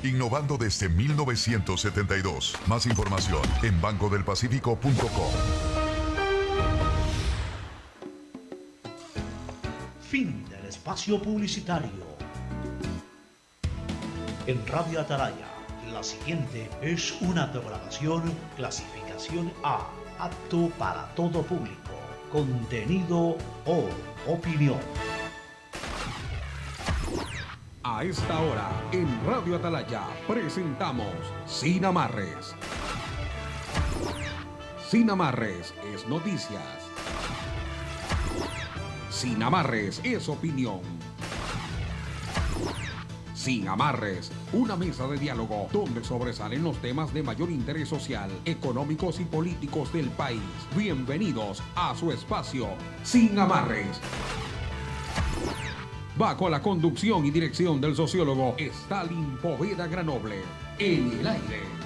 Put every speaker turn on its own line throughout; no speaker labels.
innovando desde 1972. Más información en bancodelpacifico.com.
Fin del espacio publicitario. En Radio Atalaya, la siguiente es una programación clasificación A, apto para todo público. Contenido o opinión.
A esta hora, en Radio Atalaya, presentamos Sin Amarres. Sin Amarres es noticias. Sin Amarres es opinión. Sin Amarres, una mesa de diálogo donde sobresalen los temas de mayor interés social, económicos y políticos del país. Bienvenidos a su espacio Sin Amarres. Bajo la conducción y dirección del sociólogo Stalin Poveda Granoble. En el aire.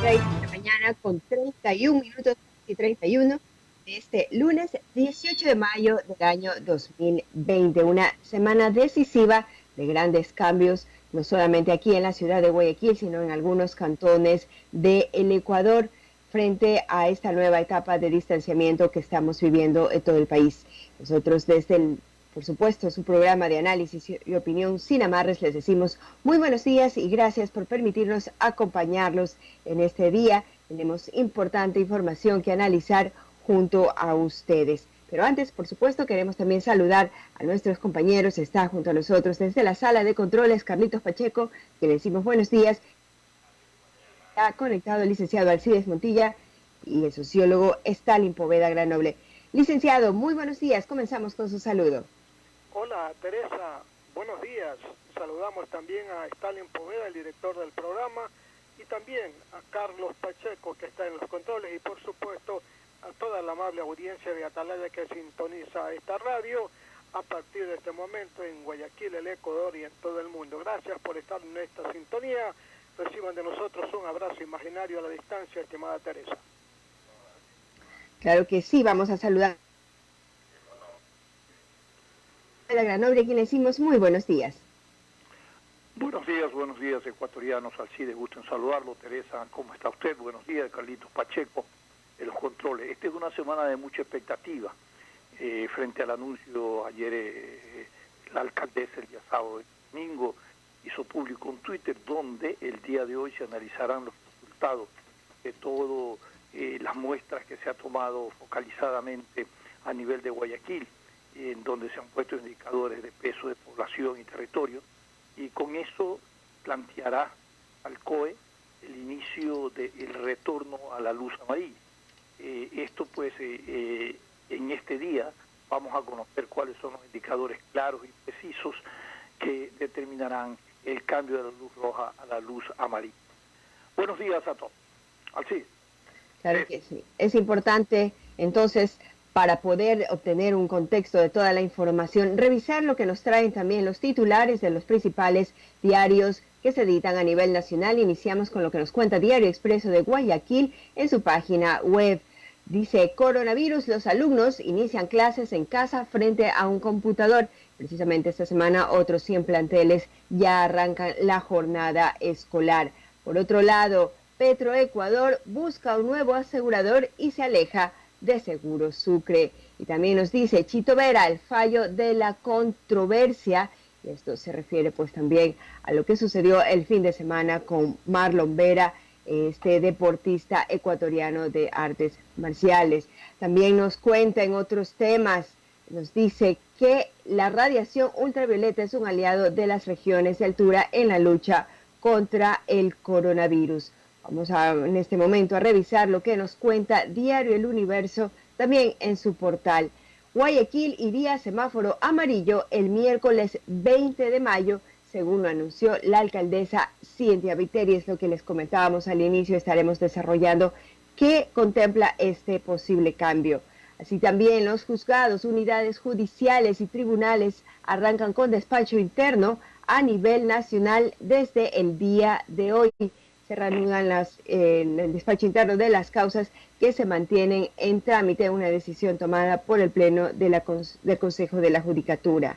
De la mañana con 31 minutos y 31 de este lunes 18 de mayo del año 2020. Una semana decisiva de grandes cambios, no solamente aquí en la ciudad de Guayaquil, sino en algunos cantones del Ecuador, frente a esta nueva etapa de distanciamiento que estamos viviendo en todo el país. Nosotros desde por supuesto, su programa de análisis y opinión Sin Amarres, les decimos muy buenos días y gracias por permitirnos acompañarlos en este día. Tenemos importante información que analizar junto a ustedes. Pero antes, por supuesto, queremos también saludar a nuestros compañeros. Está junto a nosotros desde la sala de controles Carlitos Pacheco, que le decimos buenos días. Está conectado el licenciado Alcides Montilla y el sociólogo Stalin Poveda Granoble. Licenciado, muy buenos días. Comenzamos con su saludo.
Hola, Teresa. Buenos días. Saludamos también a Stalin Poveda, el director del programa, y también a Carlos Pacheco, que está en los controles, y por supuesto a toda la amable audiencia de Atalaya que sintoniza esta radio a partir de este momento en Guayaquil, el Ecuador y en todo el mundo. Gracias por estar en esta sintonía. Reciban de nosotros un abrazo imaginario a la distancia, estimada Teresa.
Claro que sí, vamos a saludar a la Granoble, a quien le decimos muy buenos días.
Buenos días ecuatorianos. Alcides, gusto en saludarlo. Teresa, ¿cómo está usted? Buenos días, Carlitos Pacheco, en los controles. Esta es una semana de mucha expectativa frente al anuncio ayer la alcaldesa el día sábado y domingo hizo público un Twitter donde el día de hoy se analizarán los resultados de todo las muestras que se ha tomado focalizadamente a nivel de Guayaquil, en donde se han puesto indicadores de peso de población y territorio, y con eso planteará al COE el inicio del retorno a la luz amarilla. Esto pues en este día vamos a conocer cuáles son los indicadores claros y precisos que determinarán el cambio de la luz roja a la luz amarilla. Buenos días a todos. Alcides.
Claro que sí. Es importante, entonces, para poder obtener un contexto de toda la información, revisar lo que nos traen también los titulares de los principales diarios que se editan a nivel nacional. Iniciamos con lo que nos cuenta Diario Expreso de Guayaquil en su página web. Dice, coronavirus, los alumnos inician clases en casa frente a un computador. Precisamente esta semana otros 100 planteles ya arrancan la jornada escolar. Por otro lado, Petroecuador busca un nuevo asegurador y se aleja de Seguro Sucre. Y también nos dice Chito Vera, el fallo de la controversia. Y esto se refiere pues también a lo que sucedió el fin de semana con Marlon Vera, este deportista ecuatoriano de artes marciales. También nos cuenta en otros temas, nos dice que la radiación ultravioleta es un aliado de las regiones de altura en la lucha contra el coronavirus. Vamos en este momento a revisar lo que nos cuenta Diario El Universo, también en su portal. Guayaquil iría a semáforo amarillo el miércoles 20 de mayo, según lo anunció la alcaldesa Cynthia Viteri. Es lo que les comentábamos al inicio, estaremos desarrollando qué contempla este posible cambio. Así también los juzgados, unidades judiciales y tribunales arrancan con despacho interno a nivel nacional desde el día de hoy. Se reanudan el despacho interno de las causas que se mantienen en trámite, una decisión tomada por el Pleno del Consejo de la Judicatura.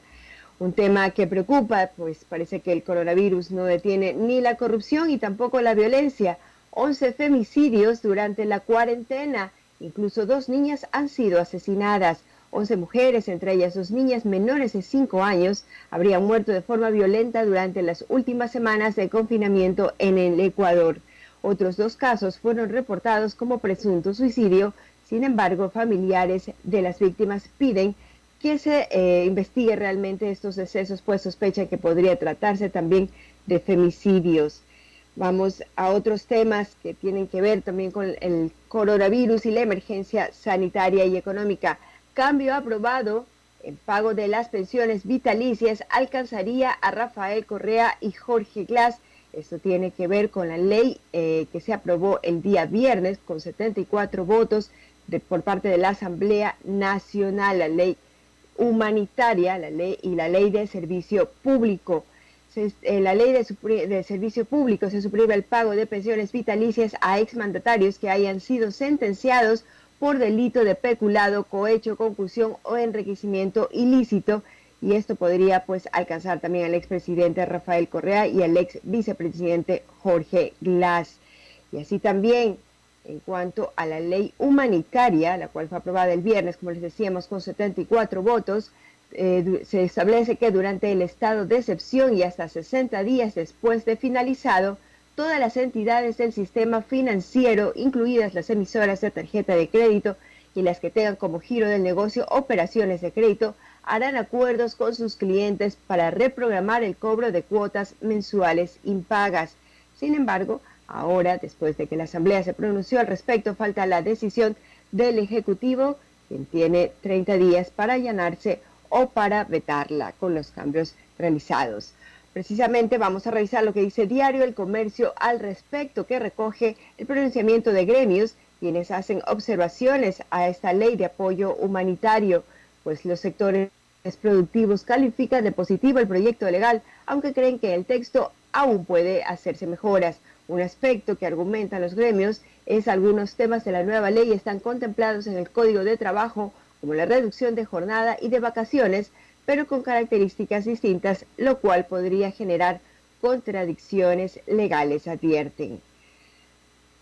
Un tema que preocupa, pues parece que el coronavirus no detiene ni la corrupción y tampoco la violencia. 11 femicidios durante la cuarentena, incluso 2 niñas han sido asesinadas. 11 mujeres, entre ellas 2 niñas menores de 5 años, habrían muerto de forma violenta durante las últimas semanas de confinamiento en el Ecuador. Otros 2 casos fueron reportados como presunto suicidio. Sin embargo, familiares de las víctimas piden que se investigue realmente estos decesos, pues sospechan que podría tratarse también de femicidios. Vamos a otros temas que tienen que ver también con el coronavirus y la emergencia sanitaria y económica. Cambio aprobado en pago de las pensiones vitalicias alcanzaría a Rafael Correa y Jorge Glass. Esto tiene que ver con la ley que se aprobó el día viernes con 74 votos por parte de la Asamblea Nacional, la ley humanitaria, la ley de servicio público. La ley de servicio público se suprime el pago de pensiones vitalicias a exmandatarios que hayan sido sentenciados por delito de peculado, cohecho, concusión o enriquecimiento ilícito, y esto podría pues alcanzar también al expresidente Rafael Correa y al ex vicepresidente Jorge Glass. Y así también en cuanto a la ley humanitaria, la cual fue aprobada el viernes, como les decíamos, con 74 votos, se establece que durante el estado de excepción y hasta 60 días después de finalizado, todas las entidades del sistema financiero, incluidas las emisoras de tarjeta de crédito y las que tengan como giro del negocio operaciones de crédito, harán acuerdos con sus clientes para reprogramar el cobro de cuotas mensuales impagas. Sin embargo, ahora, después de que la Asamblea se pronunció al respecto, falta la decisión del Ejecutivo, quien tiene 30 días para allanarse o para vetarla con los cambios realizados. Precisamente vamos a revisar lo que dice Diario El Comercio al respecto, que recoge el pronunciamiento de gremios, quienes hacen observaciones a esta ley de apoyo humanitario, pues los sectores productivos califican de positivo el proyecto legal, aunque creen que el texto aún puede hacerse mejoras. Un aspecto que argumentan los gremios es algunos temas de la nueva ley están contemplados en el Código de Trabajo, como la reducción de jornada y de vacaciones, pero con características distintas, lo cual podría generar contradicciones legales, advierten.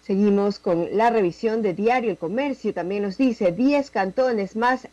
Seguimos con la revisión de Diario El Comercio. También nos dice 10 cantones más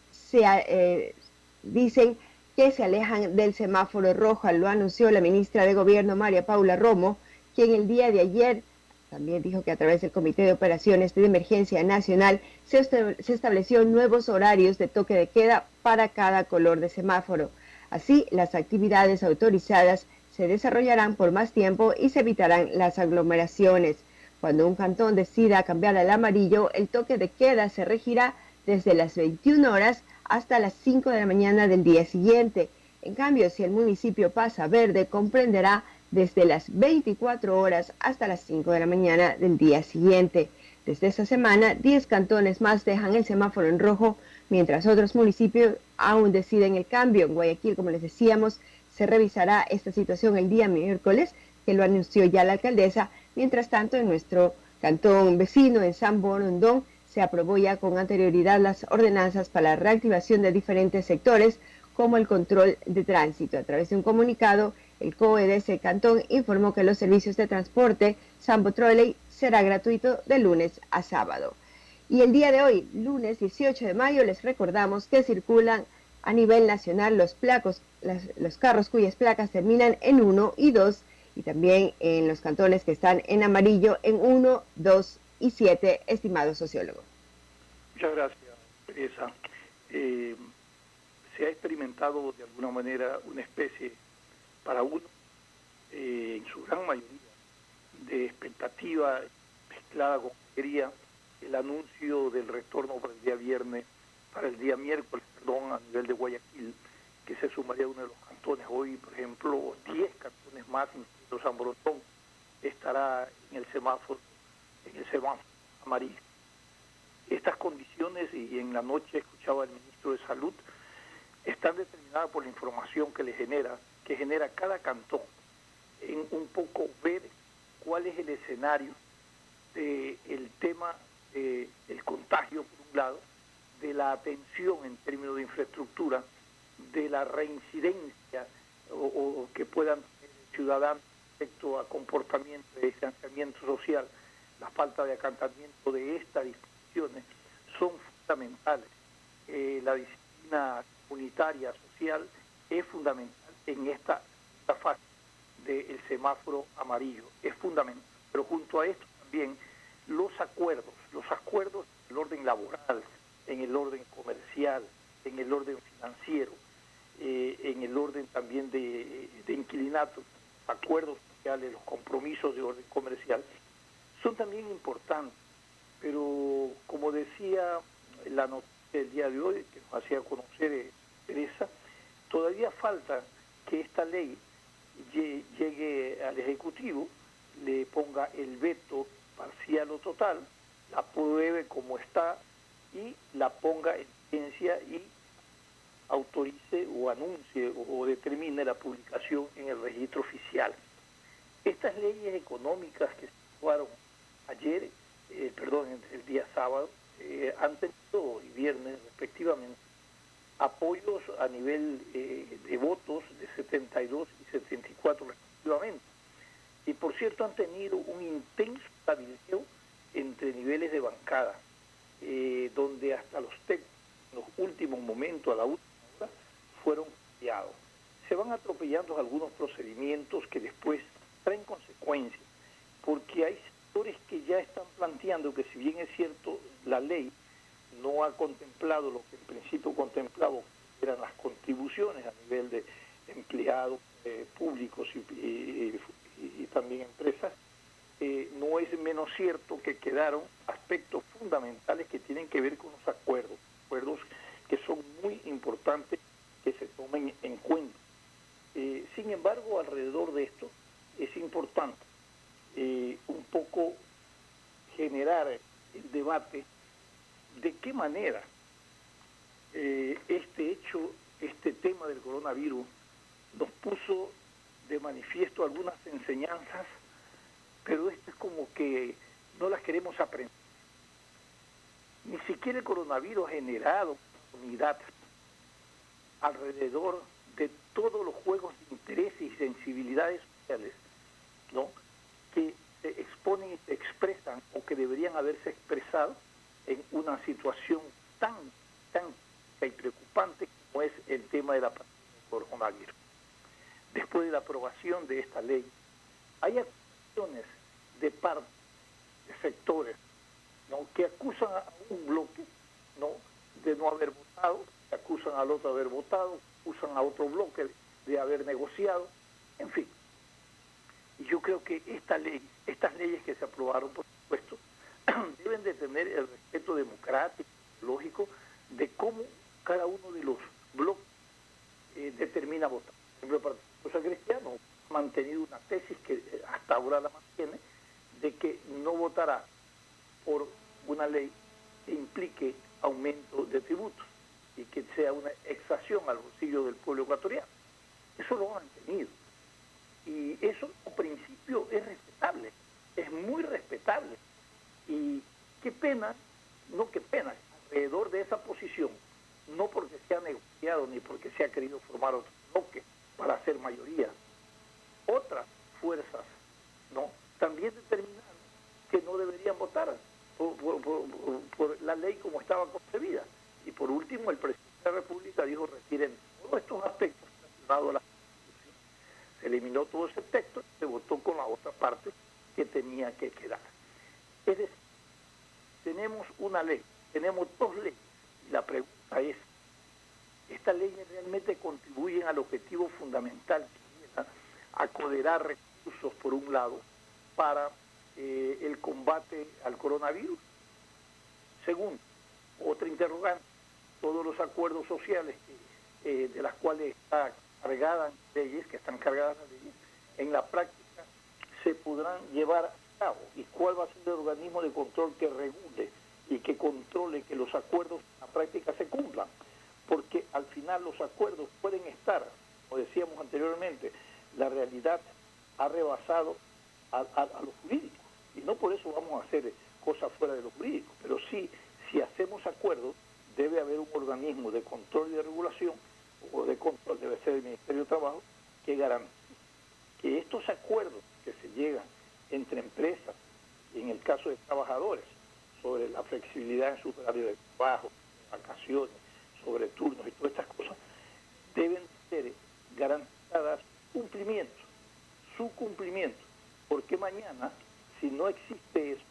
dicen que se alejan del semáforo rojo. Lo anunció la ministra de Gobierno, María Paula Romo, quien el día de ayer también dijo que a través del Comité de Operaciones de Emergencia Nacional se estableció nuevos horarios de toque de queda para cada color de semáforo. Así, las actividades autorizadas se desarrollarán por más tiempo y se evitarán las aglomeraciones. Cuando un cantón decida cambiar al amarillo, el toque de queda se regirá desde las 21 horas hasta las 5 de la mañana del día siguiente. En cambio, si el municipio pasa a verde, comprenderá desde las 24 horas hasta las 5 de la mañana del día siguiente. Desde esta semana, 10 cantones más dejan el semáforo en rojo, mientras otros municipios aún deciden el cambio. En Guayaquil, como les decíamos, se revisará esta situación el día miércoles, que lo anunció ya la alcaldesa. Mientras tanto, en nuestro cantón vecino, en San Borondón, se aprobó ya con anterioridad las ordenanzas para la reactivación de diferentes sectores, como el control de tránsito. A través de un comunicado, el COE de ese cantón informó que los servicios de transporte Sambo Trolley será gratuito de lunes a sábado. Y el día de hoy, lunes 18 de mayo, les recordamos que circulan a nivel nacional los carros cuyas placas terminan en 1 y 2, y también en los cantones que están en amarillo en 1, 2 y 7, estimado sociólogo.
Muchas gracias, Teresa. Se ha experimentado de alguna manera una especie, para uno, en su gran mayoría, de expectativa mezclada con alegría, el anuncio del retorno para el día miércoles, a nivel de Guayaquil, que se sumaría a uno de los cantones. Hoy, por ejemplo, 10 cantones más, incluso San Borondón, estará en el semáforo amarillo. Estas condiciones, y en la noche escuchaba al ministro de Salud, están determinadas por la información que le genera que genera cada cantón en un poco ver cuál es el escenario del tema del contagio, por un lado, de la atención en términos de infraestructura, de la reincidencia o que puedan tener ciudadanos respecto a comportamiento de distanciamiento social, la falta de acatamiento de estas disposiciones son fundamentales. La disciplina comunitaria, social, es fundamental en esta fase del semáforo amarillo, es fundamental. Pero junto a esto también los acuerdos en el orden laboral, en el orden comercial, en el orden financiero, en el orden también de inquilinato, acuerdos sociales, los compromisos de orden comercial, son también importantes. Pero como decía la noticia del día de hoy, que nos hacía conocer Teresa, todavía falta que esta ley llegue al Ejecutivo, le ponga el veto parcial o total, la apruebe como está y la ponga en vigencia y autorice o anuncie o determine la publicación en el registro oficial. Estas leyes económicas que se aprobaron ayer, el día sábado, han tenido, y viernes respectivamente, apoyos a nivel de votos de 72 y 74 respectivamente. Y por cierto han tenido un intenso cabildeo entre niveles de bancada, donde hasta los textos en los últimos momentos, a la última hora, fueron cambiados. Se van atropellando algunos procedimientos que después traen consecuencias, porque hay sectores que ya están planteando que, si bien es cierto, la ley no ha contemplado lo que en principio contemplaba, eran las contribuciones a nivel de empleados públicos y también empresas, no es menos cierto que quedaron aspectos fundamentales que tienen que ver con los acuerdos que son muy importantes que se tomen en cuenta. Sin embargo, alrededor de esto es importante un poco generar el debate de qué manera este tema del coronavirus nos puso de manifiesto algunas enseñanzas, pero esto es como que no las queremos aprender. Ni siquiera el coronavirus ha generado unidad alrededor de todos los juegos de intereses y sensibilidades sociales, ¿no?, que se exponen y se expresan o que deberían haberse expresado en una situación tan y preocupante como es el tema de la pandemia del coronavirus. Después de la aprobación de esta ley, hay acusaciones de parte de sectores, ¿no?, que acusan a un bloque, ¿no?, de no haber votado, que acusan al otro de haber votado, acusan a otro bloque de haber negociado, en fin. Y yo creo que estas leyes que se aprobaron, por supuesto, deben de tener el respeto democrático, lógico, de cómo cada uno de los bloques determina votar. Por ejemplo, el Partido Social Cristiano ha mantenido una tesis que hasta ahora la mantiene, de que no votará por una ley que implique aumento de tributos y que sea una exacción al bolsillo del pueblo ecuatoriano. Eso lo han mantenido. Y eso, en principio, es respetable, es muy respetable. Y qué pena, alrededor de esa posición, no porque se ha negociado ni porque se ha querido formar otro bloque para hacer mayoría, otras fuerzas, ¿no?, también determinaron que no deberían votar por la ley como estaba concebida. Y por último, el presidente de la República dijo: retiren todos estos aspectos relacionados a la Constitución. Se eliminó todo ese texto y se votó con la otra parte que tenía que quedar. Es decir, tenemos una ley, tenemos dos leyes, y la pregunta es: ¿estas leyes realmente contribuyen al objetivo fundamental que es acoderar recursos, por un lado, para el combate al coronavirus? Segundo, otra interrogante: todos los acuerdos sociales de las cuales están cargadas leyes, en la práctica se podrán llevar a cabo, y cuál va a ser el organismo de control que regule y que controle que los acuerdos en la práctica se cumplan, porque al final los acuerdos pueden estar como decíamos anteriormente, la realidad ha rebasado a lo jurídico. Y no por eso vamos a hacer cosas fuera de lo jurídico, pero sí, si hacemos acuerdos, debe haber un organismo de control y de regulación, o de control, debe ser el Ministerio de Trabajo, que garantice que estos acuerdos que se llegan entre empresas, y en el caso de trabajadores, sobre la flexibilidad en su horario de trabajo, vacaciones, sobre turnos y todas estas cosas, deben ser garantizadas su cumplimiento, porque mañana, si no existe eso,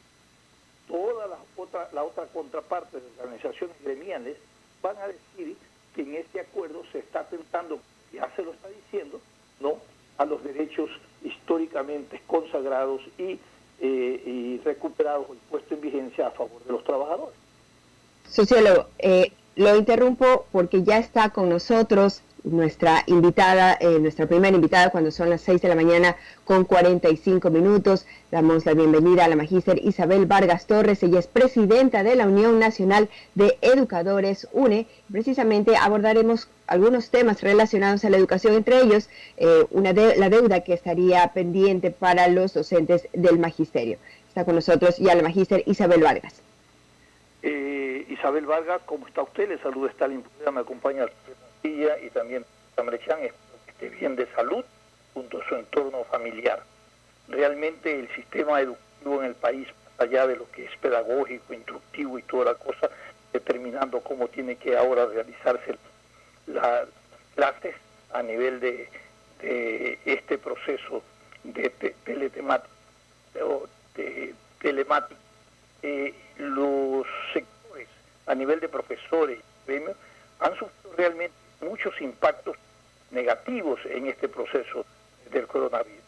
toda la otra contraparte de organizaciones gremiales van a decir que en este acuerdo se está atentando, ya se lo está diciendo, no a los derechos históricamente consagrados y recuperados y puestos en vigencia a favor de los trabajadores.
Sociólogo, lo interrumpo porque ya está con nosotros nuestra invitada, nuestra primera invitada, cuando son las 6 de la mañana con 45 minutos. Damos la bienvenida a la magíster Isabel Vargas Torres. Ella es presidenta de la Unión Nacional de Educadores, UNE. Precisamente abordaremos algunos temas relacionados a la educación, entre ellos la deuda que estaría pendiente para los docentes del magisterio. Está con nosotros ya la magíster Isabel Vargas.
Isabel Vargas, ¿cómo está usted? Le saluda Stalin Poveda, me acompaña y también Samarechán, espero que esté bien de salud junto a su entorno familiar. Realmente el sistema educativo en el país, más allá de lo que es pedagógico, instructivo y toda la cosa, determinando cómo tiene que ahora realizarse las clases a nivel de este proceso de telemática, los sectores a nivel de profesores y gremios han sufrido realmente muchos impactos negativos en este proceso del coronavirus.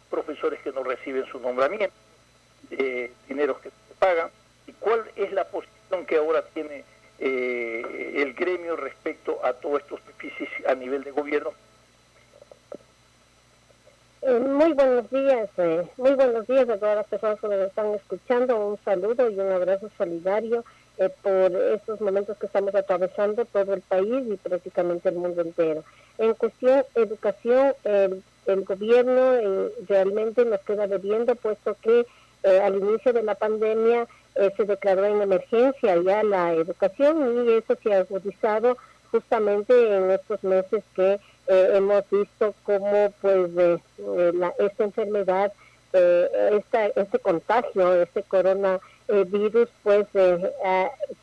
Profesores que no reciben su nombramiento, dineros que se pagan. ¿Y cuál es la posición que ahora tiene el gremio respecto a todos estos déficits a nivel de gobierno?
Muy buenos días a todas las personas que nos están escuchando. Un saludo y un abrazo solidario por estos momentos que estamos atravesando todo el país y prácticamente el mundo entero. En cuestión educación, el gobierno realmente nos queda debiendo, puesto que al inicio de la pandemia se declaró en emergencia ya la educación, y eso se ha agudizado justamente en estos meses que hemos visto cómo pues esta enfermedad, este contagio, este coronavirus, pues se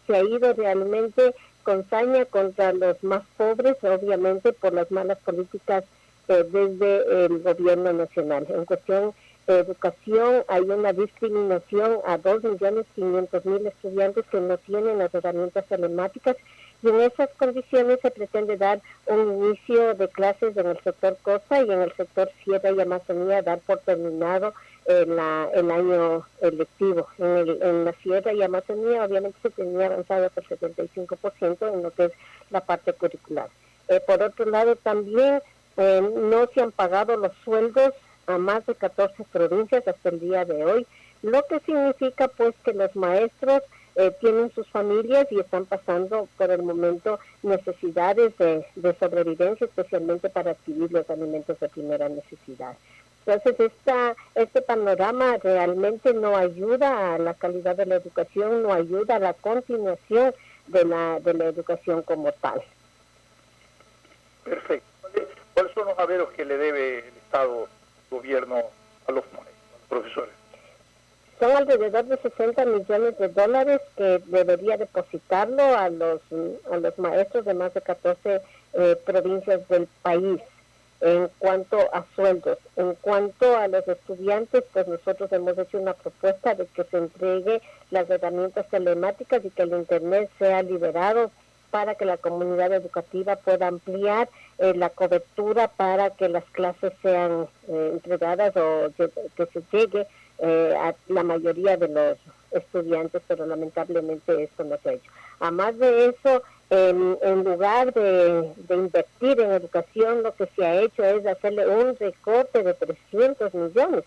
ha ido realmente con saña contra los más pobres, obviamente por las malas políticas desde el gobierno nacional. En cuestión de educación hay una discriminación a 2.500.000 estudiantes que no tienen las herramientas telemáticas, y en esas condiciones se pretende dar un inicio de clases en el sector costa y en el sector Sierra y Amazonía, dar por terminado el año lectivo. En la Sierra y Amazonía obviamente se tenía avanzado hasta el 75% en lo que es la parte curricular. Por otro lado, también no se han pagado los sueldos a más de 14 provincias hasta el día de hoy, lo que significa pues que los maestros tienen sus familias y están pasando por el momento necesidades de sobrevivencia, especialmente para adquirir los alimentos de primera necesidad. Entonces, este panorama realmente no ayuda a la calidad de la educación, no ayuda a la continuación de la educación como tal.
Perfecto. ¿Cuáles son los haberos que le debe el Estado, el gobierno, a los profesores?
Son alrededor de $60 millones que debería depositarlo a los maestros de más de 14 provincias del país. En cuanto a sueldos, en cuanto a los estudiantes, pues nosotros hemos hecho una propuesta de que se entregue las herramientas telemáticas y que el Internet sea liberado para que la comunidad educativa pueda ampliar la cobertura para que las clases sean entregadas o que se llegue a la mayoría de los estudiantes, pero lamentablemente esto no se ha hecho. Además de eso, en lugar de invertir en educación, lo que se ha hecho es hacerle un recorte de 300 millones.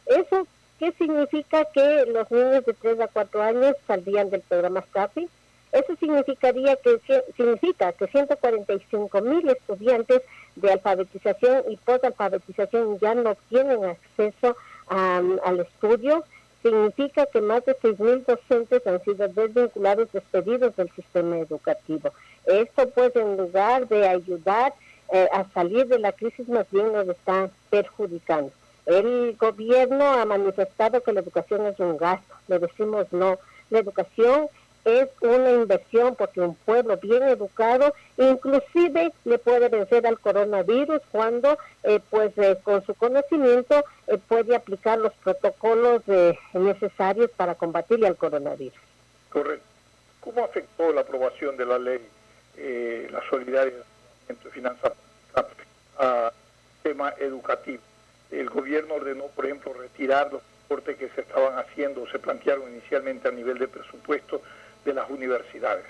¿Eso qué significa? Que los niños de 3 a 4 años saldrían del programa SAFI, Eso significa que 145,000 estudiantes de alfabetización y posalfabetización ya no tienen acceso al estudio. Significa que más de 6,000 docentes han sido desvinculados, despedidos del sistema educativo. Esto, pues, en lugar de ayudar a salir de la crisis, más bien nos está perjudicando. El gobierno ha manifestado que la educación es un gasto. Le decimos no. La educación es una inversión, porque un pueblo bien educado inclusive le puede vencer al coronavirus cuando con su conocimiento puede aplicar los protocolos necesarios para combatirle al coronavirus.
Correcto. ¿Cómo afectó la aprobación de la ley, la solidaridad de finanzas al tema educativo? El gobierno ordenó, por ejemplo, retirar los recortes que se estaban haciendo, se plantearon inicialmente a nivel de presupuesto de las universidades.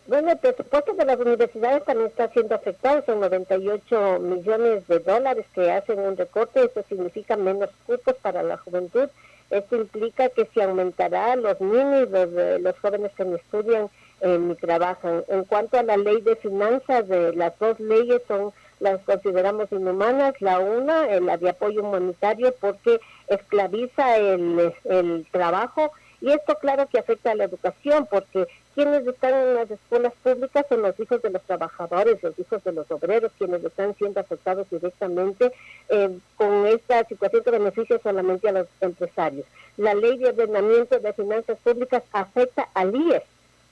Bueno, el presupuesto de las universidades también está siendo afectado. Son 98 millones de dólares que hacen un recorte. Eso significa menos cupos para la juventud. Esto implica que se aumentará los niños, los jóvenes que no estudian ni trabajan. En cuanto a la ley de finanzas, las dos leyes las consideramos inhumanas. La una, la de apoyo humanitario, porque esclaviza el trabajo. Y esto, claro, que afecta a la educación, porque quienes están en las escuelas públicas son los hijos de los trabajadores, los hijos de los obreros, quienes están siendo afectados directamente con esta situación que beneficia solamente a los empresarios. La ley de ordenamiento de finanzas públicas afecta al IES,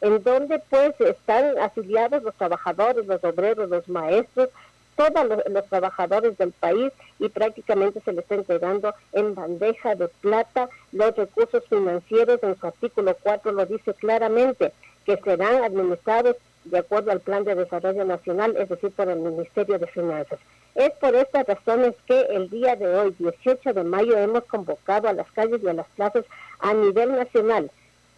en donde pues están afiliados los trabajadores, los obreros, los maestros, todos los trabajadores del país, y prácticamente se les está entregando en bandeja de plata los recursos financieros. En su artículo 4 lo dice claramente, que serán administrados de acuerdo al Plan de Desarrollo Nacional, es decir, por el Ministerio de Finanzas. Es por estas razones que el día de hoy, 18 de mayo, hemos convocado a las calles y a las plazas a nivel nacional,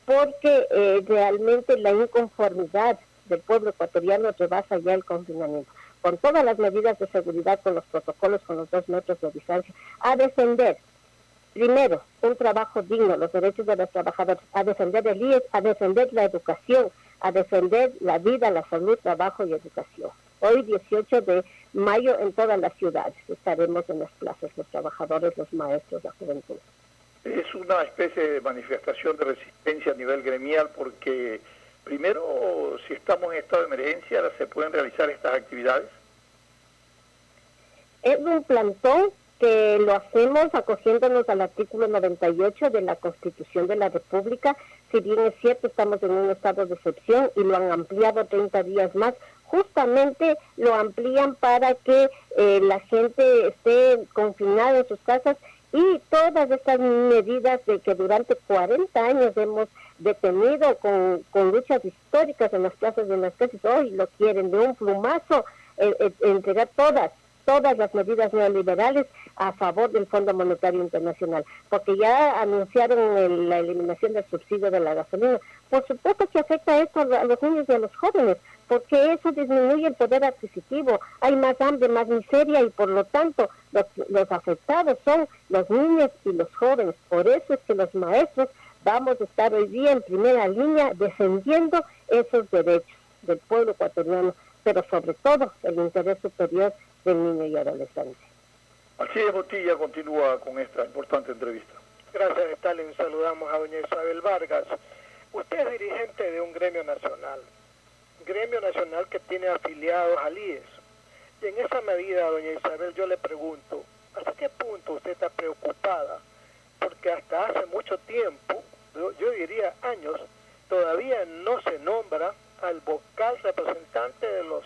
porque realmente la inconformidad del pueblo ecuatoriano rebasa ya el confinamiento, con todas las medidas de seguridad, con los protocolos, con los 2 metros de distancia, a defender, primero, un trabajo digno, los derechos de los trabajadores, a defender el IES, a defender la educación, a defender la vida, la salud, trabajo y educación. Hoy, 18 de mayo, en todas las ciudades estaremos en las plazas, los trabajadores, los maestros, la juventud.
Es una especie de manifestación de resistencia a nivel gremial, porque primero, si estamos en estado de emergencia, ¿se pueden realizar estas actividades?
Es un plantón que lo hacemos acogiéndonos al artículo 98 de la Constitución de la República. Si bien es cierto, estamos en un estado de excepción y lo han ampliado 30 días más, justamente lo amplían para que la gente esté confinada en sus casas, y todas estas medidas de que durante 40 años hemos detenido con luchas históricas en las plazas y en las calles, hoy lo quieren de un plumazo entregar todas las medidas neoliberales a favor del Fondo Monetario Internacional, porque ya anunciaron la eliminación del subsidio de la gasolina. Por supuesto que afecta esto a los niños y a los jóvenes, porque eso disminuye el poder adquisitivo, hay más hambre, más miseria, y por lo tanto los afectados son los niños y los jóvenes. Por eso es que los maestros vamos a estar hoy día en primera línea defendiendo esos derechos del pueblo ecuatoriano, pero sobre todo el interés superior del niño y adolescente.
Alcides Botilla continúa con esta importante entrevista.
Gracias, Stalin. Saludamos a doña Isabel Vargas. Usted es dirigente de un gremio nacional que tiene afiliados al IES. Y en esa medida, doña Isabel, yo le pregunto, ¿hasta qué punto usted está preocupada? Porque hasta hace mucho tiempo, yo diría años, todavía no se nombra al vocal representante de los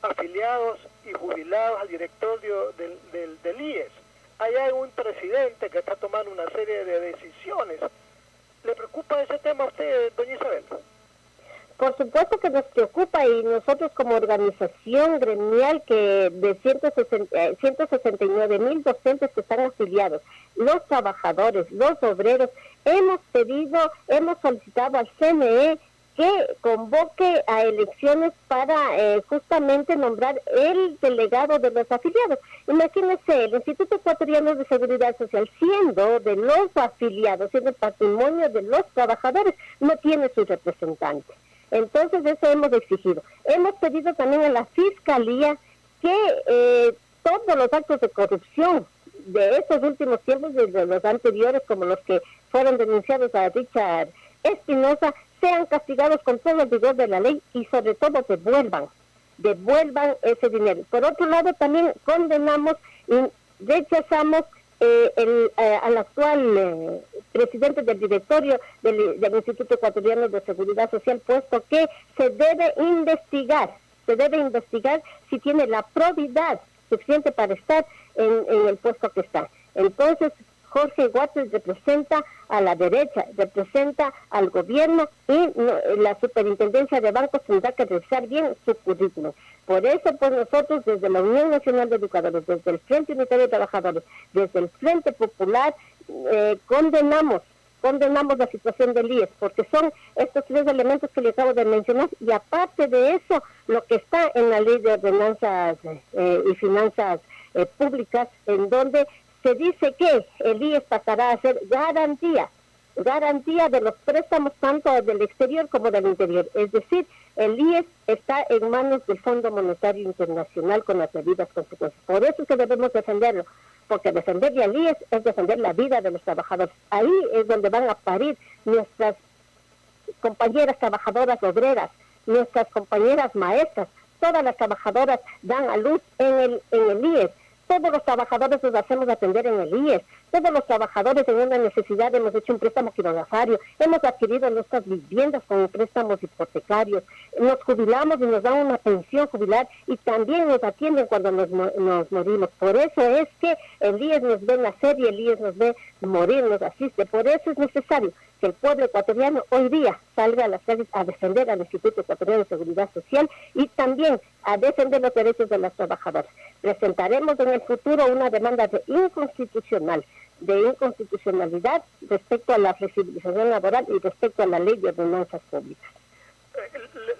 afiliados y jubilados al directorio del IES. Ahí hay un presidente que está tomando una serie de decisiones. ¿Le preocupa ese tema a usted, doña Isabel?
Por supuesto que nos preocupa, y nosotros como organización gremial que de 169,000 docentes que están afiliados, los trabajadores, los obreros, hemos solicitado al CNE que convoque a elecciones para justamente nombrar el delegado de los afiliados. Imagínense, el Instituto Ecuatoriano de Seguridad Social, siendo de los afiliados, siendo patrimonio de los trabajadores, no tiene su representante. Entonces, eso hemos exigido. Hemos pedido también a la Fiscalía que todos los actos de corrupción de estos últimos tiempos, de los anteriores, como los que fueron denunciados a Richard Espinosa, sean castigados con todo el rigor de la ley y sobre todo devuelvan ese dinero. Por otro lado, también condenamos y rechazamos al actual presidente del directorio del Instituto Ecuatoriano de Seguridad Social, puesto que se debe investigar si tiene la probidad suficiente para estar en el puesto que está. Entonces, Jorge Guates representa a la derecha, representa al gobierno y la superintendencia de bancos tendrá que revisar bien su currículum. Por eso, pues nosotros desde la Unión Nacional de Educadores, desde el Frente Unitario de Trabajadores, desde el Frente Popular, condenamos la situación del IES, porque son estos tres elementos que le acabo de mencionar, y aparte de eso, lo que está en la Ley de Ordenanzas y Finanzas Públicas, en donde se dice que el IES pasará a ser garantía de los préstamos tanto del exterior como del interior. Es decir, el IES está en manos del Fondo Monetario Internacional con las debidas consecuencias. Por eso es que debemos defenderlo, porque defender al IES es defender la vida de los trabajadores. Ahí es donde van a parir nuestras compañeras trabajadoras obreras, nuestras compañeras maestras. Todas las trabajadoras dan a luz en el IES. Todos los trabajadores nos hacemos atender en el IES. Todos los trabajadores en una necesidad hemos hecho un préstamo quirogafario. Hemos adquirido nuestras viviendas con préstamos hipotecarios. Nos jubilamos y nos dan una pensión jubilar y también nos atienden cuando nos morimos. Por eso es que el IES nos ve nacer y el IES nos ve morir, nos asiste. Por eso es necesario que el pueblo ecuatoriano hoy día salga a las calles a defender al Instituto Ecuatoriano de Seguridad Social y también a defender los derechos de las trabajadoras. Presentaremos en el futuro una demanda de inconstitucionalidad respecto a la flexibilización laboral y respecto a la ley de ordenanzas públicas.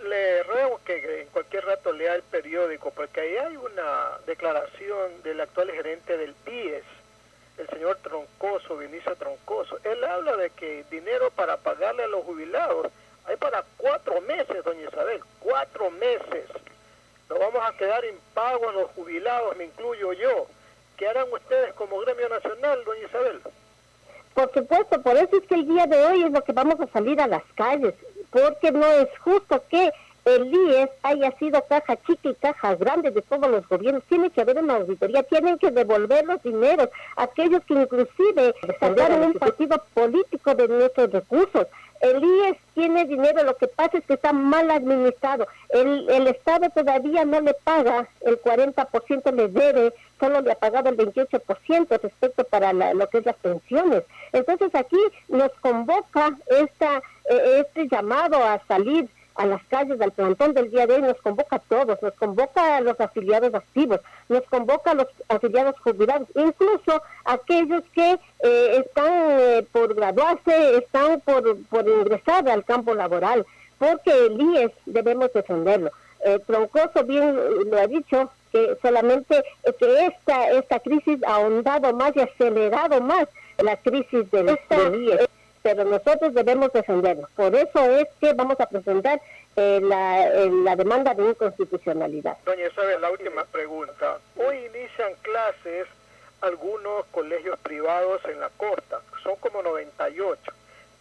Le ruego que en cualquier rato lea el periódico, porque ahí hay una declaración del actual gerente del IES, el señor Troncoso, Vinicio Troncoso. Él habla de que dinero para pagarle a los jubilados hay para 4 meses, doña Isabel, 4 meses. Nos vamos a quedar impagos los jubilados, me incluyo yo. ¿Qué harán ustedes como gremio nacional, doña Isabel?
Por supuesto, por eso es que el día de hoy es lo que vamos a salir a las calles, porque no es justo que el IES haya sido caja chica y caja grande de todos los gobiernos. Tiene que haber una auditoría, tienen que devolver los dineros a aquellos que inclusive sacaron un partido político de nuestros recursos. El IES tiene dinero, lo que pasa es que está mal administrado. El Estado todavía no le paga el 40%, le debe, solo le ha pagado el 28% respecto para lo que es las pensiones. Entonces aquí nos convoca este llamado a salir a las calles, al plantón del día de hoy, nos convoca a todos, nos convoca a los afiliados activos, nos convoca a los afiliados jubilados, incluso aquellos que están por graduarse, están por ingresar al campo laboral, porque el IES debemos defenderlo. Troncoso bien lo ha dicho, que solamente que esta crisis ha ahondado más y acelerado más la crisis del IES. Pero nosotros debemos defenderlo. Por eso es que vamos a presentar la demanda de inconstitucionalidad.
Doña Isabel, la última pregunta. Hoy inician clases algunos colegios privados en la costa, son como 98,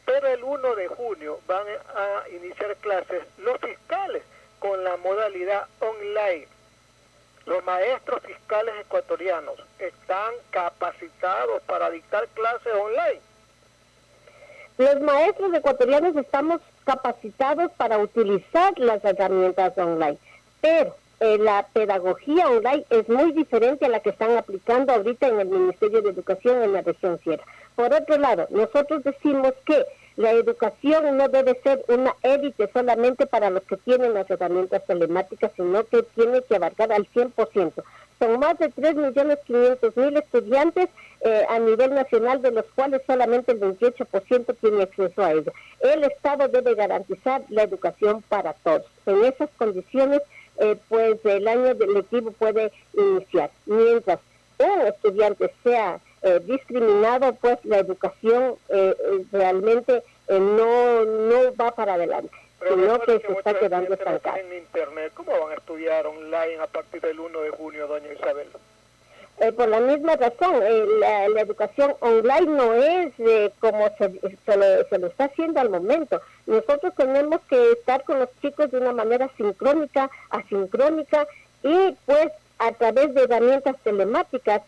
pero el 1 de junio van a iniciar clases los fiscales con la modalidad online. Los maestros fiscales ecuatorianos están capacitados para dictar clases online.
Los maestros ecuatorianos estamos capacitados para utilizar las herramientas online, pero la pedagogía online es muy diferente a la que están aplicando ahorita en el Ministerio de Educación en la región Sierra. Por otro lado, nosotros decimos que la educación no debe ser una élite solamente para los que tienen las herramientas telemáticas, sino que tiene que abarcar al 100%. Son más de 3.500.000 estudiantes a nivel nacional, de los cuales solamente el 28% tiene acceso a ello. El Estado debe garantizar la educación para todos. En esas condiciones, pues el año lectivo puede iniciar. Mientras un estudiante sea discriminado, pues la educación realmente no va para adelante, sino que se está quedando estancada.
En Internet, ¿cómo van a estudiar online a partir del 1 de junio, doña Isabel?
Por la misma razón, la educación online no es como se lo está haciendo al momento. Nosotros tenemos que estar con los chicos de una manera sincrónica, asincrónica, y pues a través de herramientas telemáticas,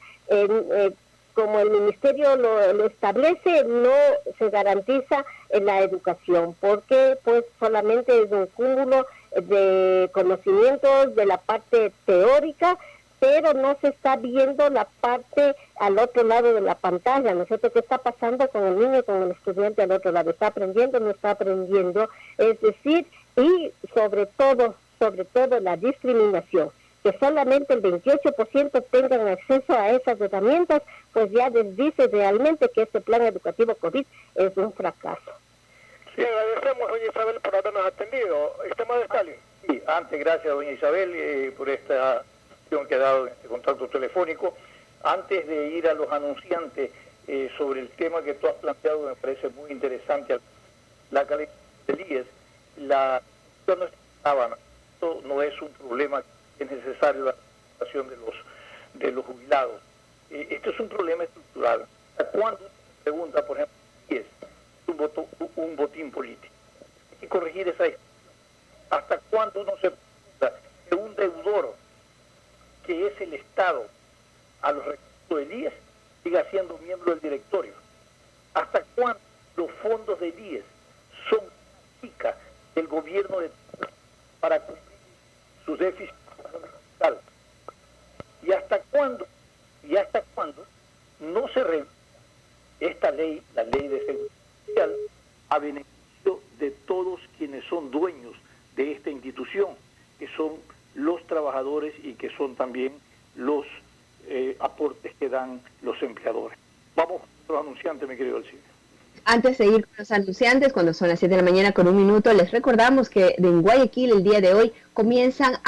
como el ministerio lo establece, no se garantiza la educación, porque pues solamente es un cúmulo de conocimientos de la parte teórica, pero no se está viendo la parte al otro lado de la pantalla. Nosotros, ¿qué está pasando con el niño, con el estudiante al otro lado? ¿Está aprendiendo o no está aprendiendo? Es decir, y sobre todo la discriminación, que solamente el 28% tengan acceso a esas herramientas, pues ya les dice realmente que este plan educativo COVID es un fracaso.
Sí, agradecemos, doña Isabel, por habernos atendido. Estimado Stalin.
Sí, antes, gracias, doña Isabel, por esta que ha dado este contacto telefónico. Antes de ir a los anunciantes sobre el tema que tú has planteado, me parece muy interesante, la calidad del IES, la sábana, esto no es un problema que es necesario la participación de los jubilados. Esto es un problema estructural. ¿Hasta cuándo se pregunta, por ejemplo, IES, un botín político? Hay que corregir esa historia. ¿Hasta cuándo uno se pregunta que un deudor, que es el Estado, a los recursos del IES, siga siendo miembro del directorio? ¿Hasta cuándo los fondos del IES son chicas del gobierno para cumplir sus déficits fiscales? ¿Y hasta cuándo no se revisa esta ley, la ley de seguridad social, a beneficio de todos quienes son dueños de esta institución, que son los trabajadores y que son también los aportes que dan los empleadores? Vamos con los anunciantes, mi querido Alcide.
Antes de ir con los anunciantes, cuando son las 7 de la mañana con 1 minuto, les recordamos que en Guayaquil el día de hoy comienzan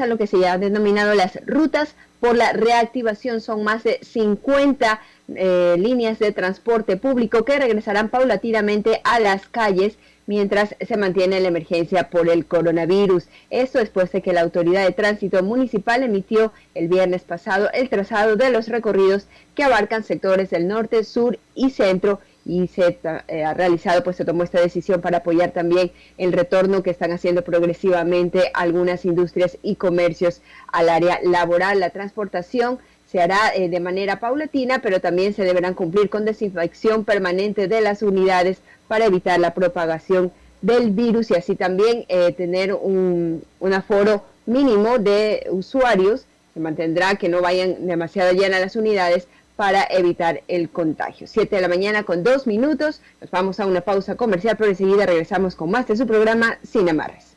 lo que se ha denominado las rutas por la reactivación. Son más de 50 líneas de transporte público que regresarán paulatinamente a las calles mientras se mantiene la emergencia por el coronavirus. Esto después de que la Autoridad de Tránsito Municipal emitió el viernes pasado el trazado de los recorridos que abarcan sectores del norte, sur y centro, y se tomó esta decisión para apoyar también el retorno que están haciendo progresivamente algunas industrias y comercios al área laboral. La transportación se hará de manera paulatina, pero también se deberán cumplir con desinfección permanente de las unidades para evitar la propagación del virus y así también tener un aforo mínimo de usuarios. Se mantendrá que no vayan demasiado llenas las unidades para evitar el contagio. 7 de la mañana con 2 minutos. Nos vamos a una pausa comercial, pero enseguida regresamos con más de su programa Sin Amarres.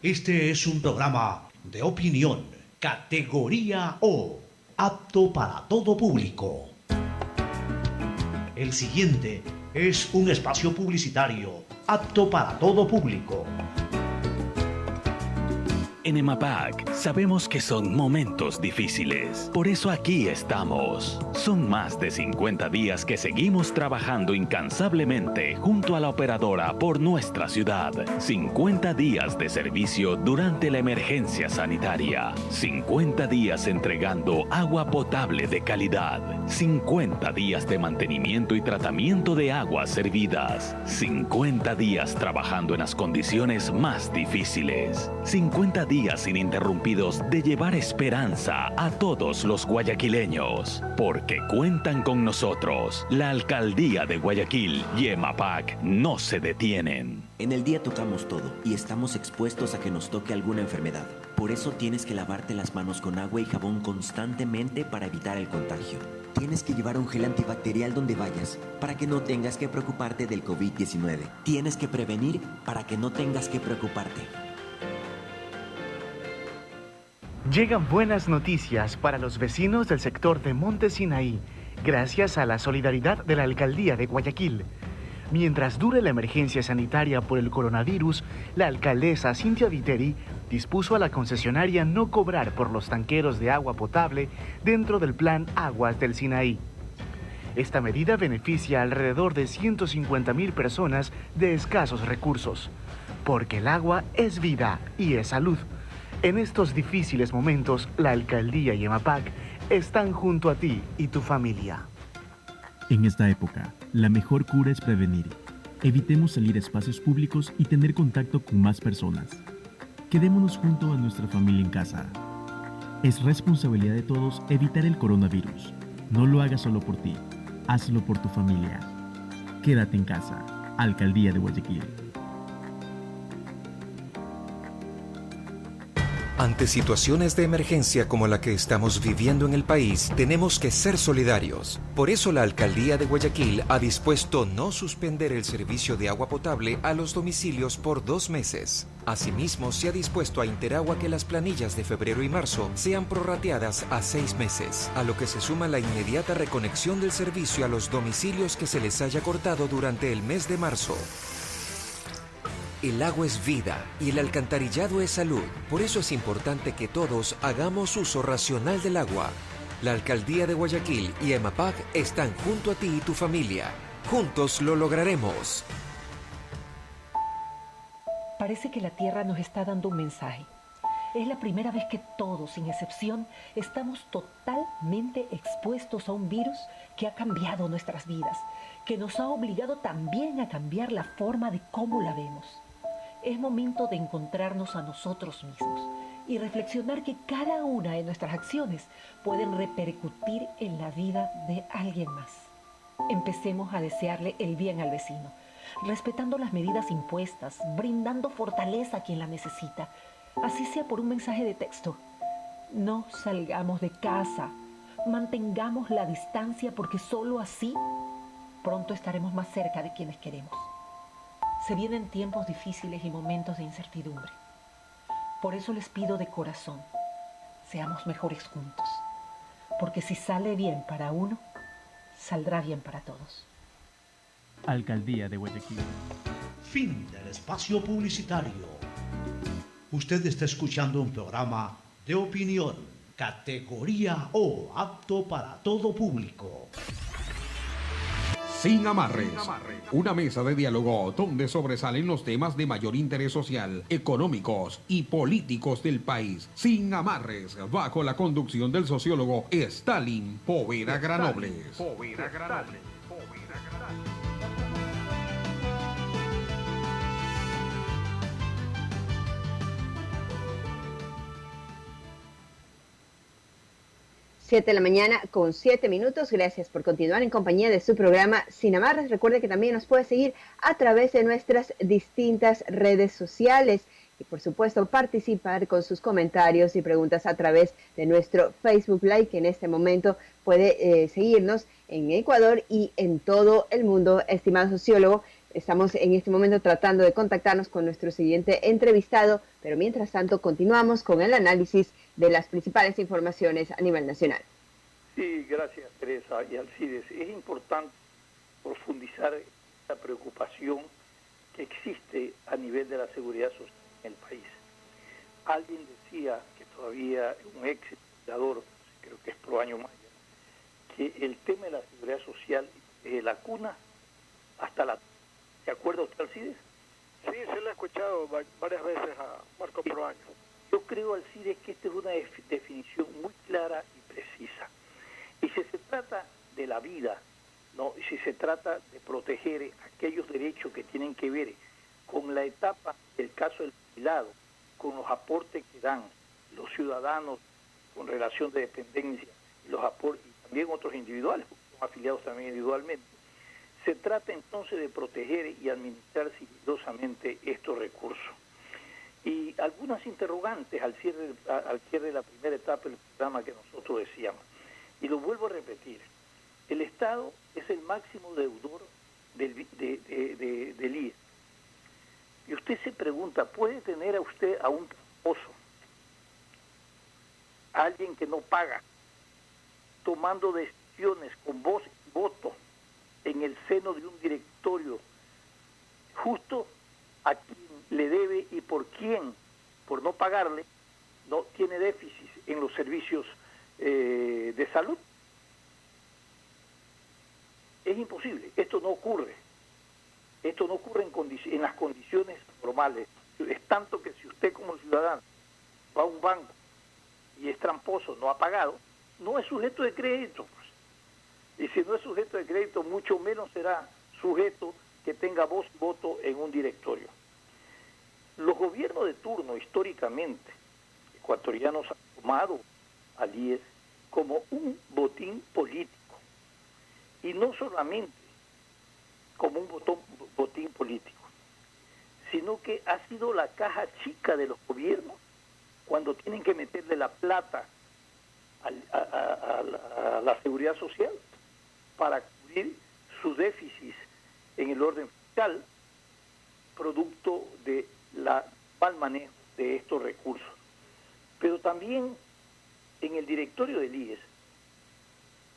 Este es un programa de opinión, categoría O, apto para todo público. El siguiente es un espacio publicitario apto para todo público.
En EMAPAC sabemos que son momentos difíciles, por eso aquí estamos. Son más de 50 días que seguimos trabajando incansablemente junto a la operadora por nuestra ciudad. 50 días de servicio durante la emergencia sanitaria. 50 días entregando agua potable de calidad. 50 días de mantenimiento y tratamiento de aguas servidas. 50 días trabajando en las condiciones más difíciles. 50 días días ininterrumpidos de llevar esperanza a todos los guayaquileños, porque cuentan con nosotros. La Alcaldía de Guayaquil y EMAPAC no se detienen.
En el día tocamos todo y estamos expuestos a que nos toque alguna enfermedad. Por eso tienes que lavarte las manos con agua y jabón constantemente para evitar el contagio. Tienes que llevar un gel antibacterial donde vayas para que no tengas que preocuparte del COVID-19. Tienes que prevenir para que no tengas que preocuparte.
Llegan buenas noticias para los vecinos del sector de Monte Sinaí, gracias a la solidaridad de la Alcaldía de Guayaquil. Mientras dure la emergencia sanitaria por el coronavirus, la alcaldesa Cintia Viteri dispuso a la concesionaria no cobrar por los tanqueros de agua potable dentro del plan Aguas del Sinaí. Esta medida beneficia a alrededor de 150.000 personas de escasos recursos, porque el agua es vida y es salud. En estos difíciles momentos, la alcaldía y EMAPAC están junto a ti y tu familia.
En esta época, la mejor cura es prevenir. Evitemos salir a espacios públicos y tener contacto con más personas. Quedémonos junto a nuestra familia en casa. Es responsabilidad de todos evitar el coronavirus. No lo hagas solo por ti, hazlo por tu familia. Quédate en casa. Alcaldía de Guayaquil.
Ante situaciones de emergencia como la que estamos viviendo en el país, tenemos que ser solidarios. Por eso la Alcaldía de Guayaquil ha dispuesto no suspender el servicio de agua potable a los domicilios por 2 meses. Asimismo, se ha dispuesto a Interagua que las planillas de febrero y marzo sean prorrateadas a 6 meses, a lo que se suma la inmediata reconexión del servicio a los domicilios que se les haya cortado durante el mes de marzo. El agua es vida y el alcantarillado es salud. Por eso es importante que todos hagamos uso racional del agua. La Alcaldía de Guayaquil y EMAPAC están junto a ti y tu familia. Juntos lo lograremos.
Parece que la Tierra nos está dando un mensaje. Es la primera vez que todos, sin excepción, estamos totalmente expuestos a un virus que ha cambiado nuestras vidas, que nos ha obligado también a cambiar la forma de cómo la vemos. Es momento de encontrarnos a nosotros mismos y reflexionar que cada una de nuestras acciones pueden repercutir en la vida de alguien más. Empecemos a desearle el bien al vecino, respetando las medidas impuestas, brindando fortaleza a quien la necesita, así sea por un mensaje de texto. No salgamos de casa, mantengamos la distancia porque solo así pronto estaremos más cerca de quienes queremos. Se vienen tiempos difíciles y momentos de incertidumbre. Por eso les pido de corazón, seamos mejores juntos, porque si sale bien para uno, saldrá bien para todos.
Alcaldía de Guayaquil.
Fin del espacio publicitario. Usted está escuchando un programa de opinión, categoría O, apto para todo público.
Sin amarres, una mesa de diálogo donde sobresalen los temas de mayor interés social, económicos y políticos del país. Sin amarres, bajo la conducción del sociólogo Stalin Poveda Granobles.
7 de la mañana con 7 minutos. Gracias por continuar en compañía de su programa Sin Amarres. Recuerde que también nos puede seguir a través de nuestras distintas redes sociales y por supuesto participar con sus comentarios y preguntas a través de nuestro Facebook Live, que en este momento puede seguirnos en Ecuador y en todo el mundo. Estimado sociólogo, estamos en este momento tratando de contactarnos con nuestro siguiente entrevistado, pero mientras tanto continuamos con el análisis de las principales informaciones a nivel nacional.
Sí, gracias Teresa y Alcides. Es importante profundizar la preocupación que existe a nivel de la seguridad social en el país. Alguien decía que todavía un ex legislador, creo que es Proaño Maya, que el tema de la seguridad social es de la cuna hasta la... ¿Se acuerda usted, Alcides?
Sí, se lo he escuchado varias veces a Marco Proaño.
Yo creo, Alcides, que esta es una definición muy clara y precisa. Y si se trata de la vida, ¿no? Y si se trata de proteger aquellos derechos que tienen que ver con la etapa del caso del jubilado, con los aportes que dan los ciudadanos con relación de dependencia, los aportes, y también otros individuales, porque son afiliados también individualmente, se trata entonces de proteger y administrar sigilosamente estos recursos. Y algunas interrogantes al cierre de la primera etapa del programa que nosotros decíamos. Y lo vuelvo a repetir, el Estado es el máximo deudor del IES. Y usted se pregunta, ¿puede tener a usted a un tramposo, a alguien que no paga, tomando decisiones con voz y voto en el seno de un directorio, justo a quien le debe y por quién, por no pagarle, no tiene déficit en los servicios de salud? Es imposible, esto no ocurre. Esto no ocurre en las condiciones normales. Es tanto que si usted como ciudadano va a un banco y es tramposo, no ha pagado, no es sujeto de crédito. Y si no es sujeto de crédito, mucho menos será sujeto que tenga voz y voto en un directorio. Los gobiernos de turno, históricamente, ecuatorianos han tomado al IES como un botín político. Y no solamente como un botín político, sino que ha sido la caja chica de los gobiernos cuando tienen que meterle la plata a la seguridad social para cubrir sus déficits en el orden fiscal, producto de la mal manejo de estos recursos. Pero también en el directorio del IES,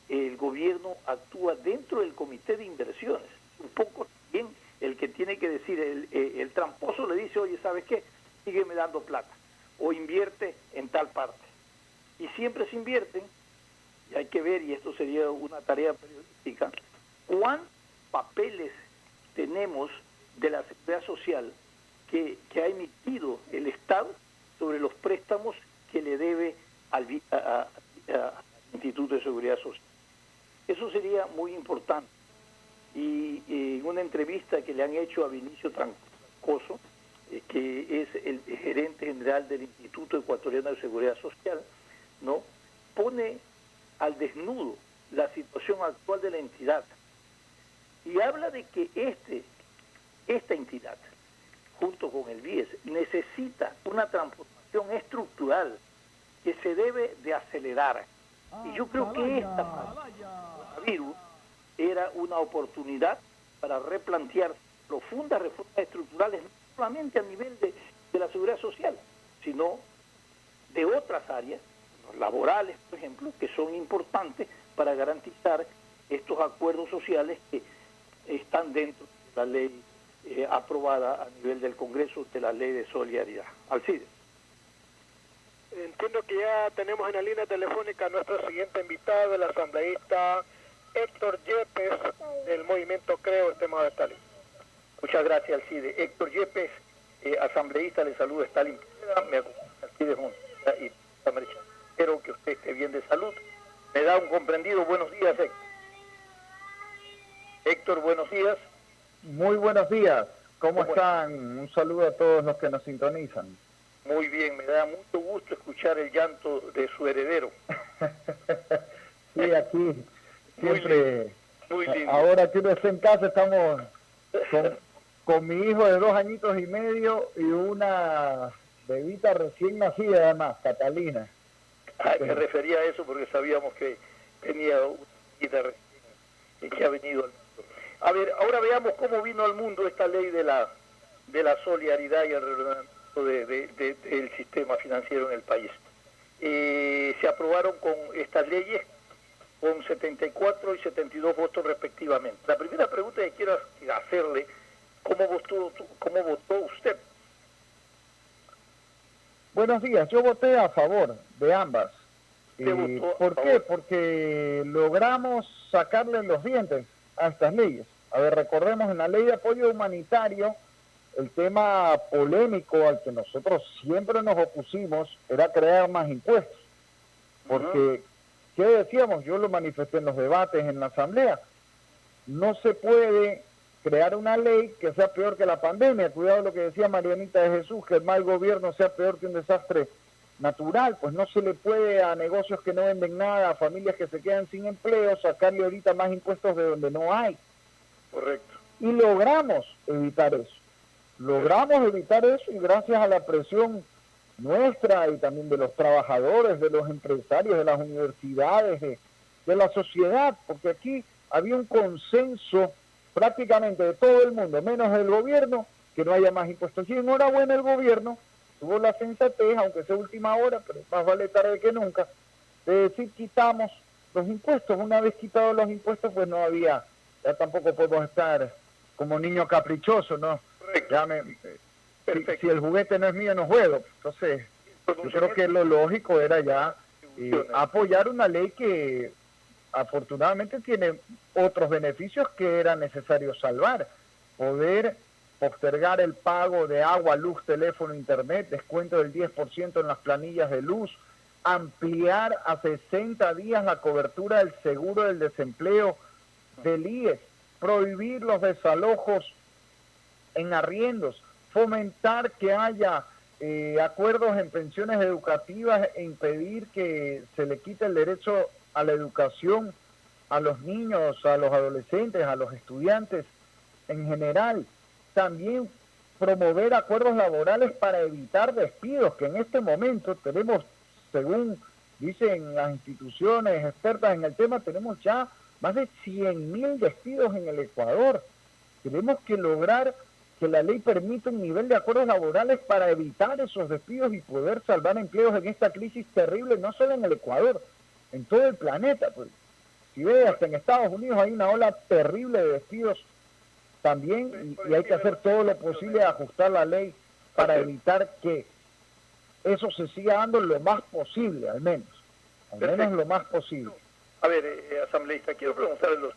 el gobierno actúa dentro del comité de inversiones. Un poco bien el que tiene que decir, el tramposo le dice, oye, ¿sabes qué? Sígueme dando plata, o invierte en tal parte. Y siempre se invierten, y hay que ver, y esto sería una tarea periodística, cuántos papeles tenemos de la Seguridad Social que ha emitido el Estado sobre los préstamos que le debe al Instituto de Seguridad Social. Eso sería muy importante. Y en una entrevista que le han hecho a Vinicio Trancoso, que es el gerente general del Instituto Ecuatoriano de Seguridad Social, ¿no?, pone al desnudo la situación actual de la entidad y habla de que esta entidad, junto con el BIES, necesita una transformación estructural que se debe de acelerar. Y yo creo que esta coronavirus era una oportunidad para replantear profundas reformas estructurales, no solamente a nivel de la seguridad social, sino de otras áreas, laborales, por ejemplo, que son importantes para garantizar estos acuerdos sociales que están dentro de la ley aprobada a nivel del Congreso, de la ley de solidaridad. Alcides.
Entiendo que ya tenemos en la línea telefónica a nuestro siguiente invitado, el asambleísta Héctor Yepes, del movimiento Creo, estimado Stalin.
Muchas gracias, Alcides. Héctor Yepes, asambleísta, le saluda Stalin. Me acompaña Alcides Junta y espero que usted esté bien de salud. Me da un comprendido. Buenos días, Héctor. Héctor, buenos días.
Muy buenos días. ¿Cómo están? Un saludo a todos los que nos sintonizan.
Muy bien, me da mucho gusto escuchar el llanto de su heredero.
Sí, aquí siempre,
muy lindo.
Ahora que uno está en casa, estamos con mi hijo de 2 añitos y medio y una bebita recién nacida además, Catalina.
Me refería a eso porque sabíamos que tenía una bebita recién que ha venido al mundo. A ver, ahora veamos cómo vino al mundo esta ley de la solidaridad y el reglamento del sistema financiero en el país. Se aprobaron con estas leyes con 74 y 72 votos respectivamente. La primera pregunta que quiero hacerle, ¿cómo votó usted?
Buenos días, yo voté a favor de ambas. ¿Por qué?
favor?
Porque logramos sacarle los dientes a estas leyes. A ver, recordemos, en la ley de apoyo humanitario, el tema polémico al que nosotros siempre nos opusimos era crear más impuestos. Porque, ¿qué decíamos? Yo lo manifesté en los debates en la Asamblea. No se puede crear una ley que sea peor que la pandemia. Cuidado lo que decía Marianita de Jesús, que el mal gobierno sea peor que un desastre natural. Pues no se le puede a negocios que no venden nada, a familias que se quedan sin empleo, sacarle ahorita más impuestos de donde no hay.
Correcto.
Y logramos evitar eso. Logramos evitar eso y gracias a la presión nuestra y también de los trabajadores, de los empresarios, de las universidades, de la sociedad, porque aquí había un consenso prácticamente de todo el mundo, menos del gobierno, que no haya más impuestos. Y enhorabuena el gobierno, tuvo la sensatez, aunque sea última hora, pero más vale tarde que nunca, de decir quitamos los impuestos. Una vez quitados los impuestos, pues no había, ya tampoco podemos estar como niño caprichoso, ¿no? Ya si el juguete no es mío, no juego. Entonces, yo creo que lo lógico era ya apoyar una ley que afortunadamente tiene otros beneficios que era necesario salvar. Poder postergar el pago de agua, luz, teléfono, internet, descuento del 10% en las planillas de luz, ampliar a 60 días la cobertura del seguro del desempleo del IES, prohibir los desalojos en arriendos, fomentar que haya acuerdos en pensiones educativas e impedir que se le quite el derecho a la educación a los niños, a los adolescentes, a los estudiantes en general. También promover acuerdos laborales para evitar despidos, que en este momento tenemos, según dicen las instituciones expertas en el tema, tenemos ya más de 100.000 despidos en el Ecuador. Tenemos que lograr que la ley permita un nivel de acuerdos laborales para evitar esos despidos y poder salvar empleos en esta crisis terrible, no solo en el Ecuador, en todo el planeta. Pues, si ve, hasta en Estados Unidos hay una ola terrible de despidos también y hay que hacer todo lo posible a ajustar la ley para evitar que eso se siga dando lo más posible, al menos lo más posible.
A ver, asambleísta, quiero preguntarle,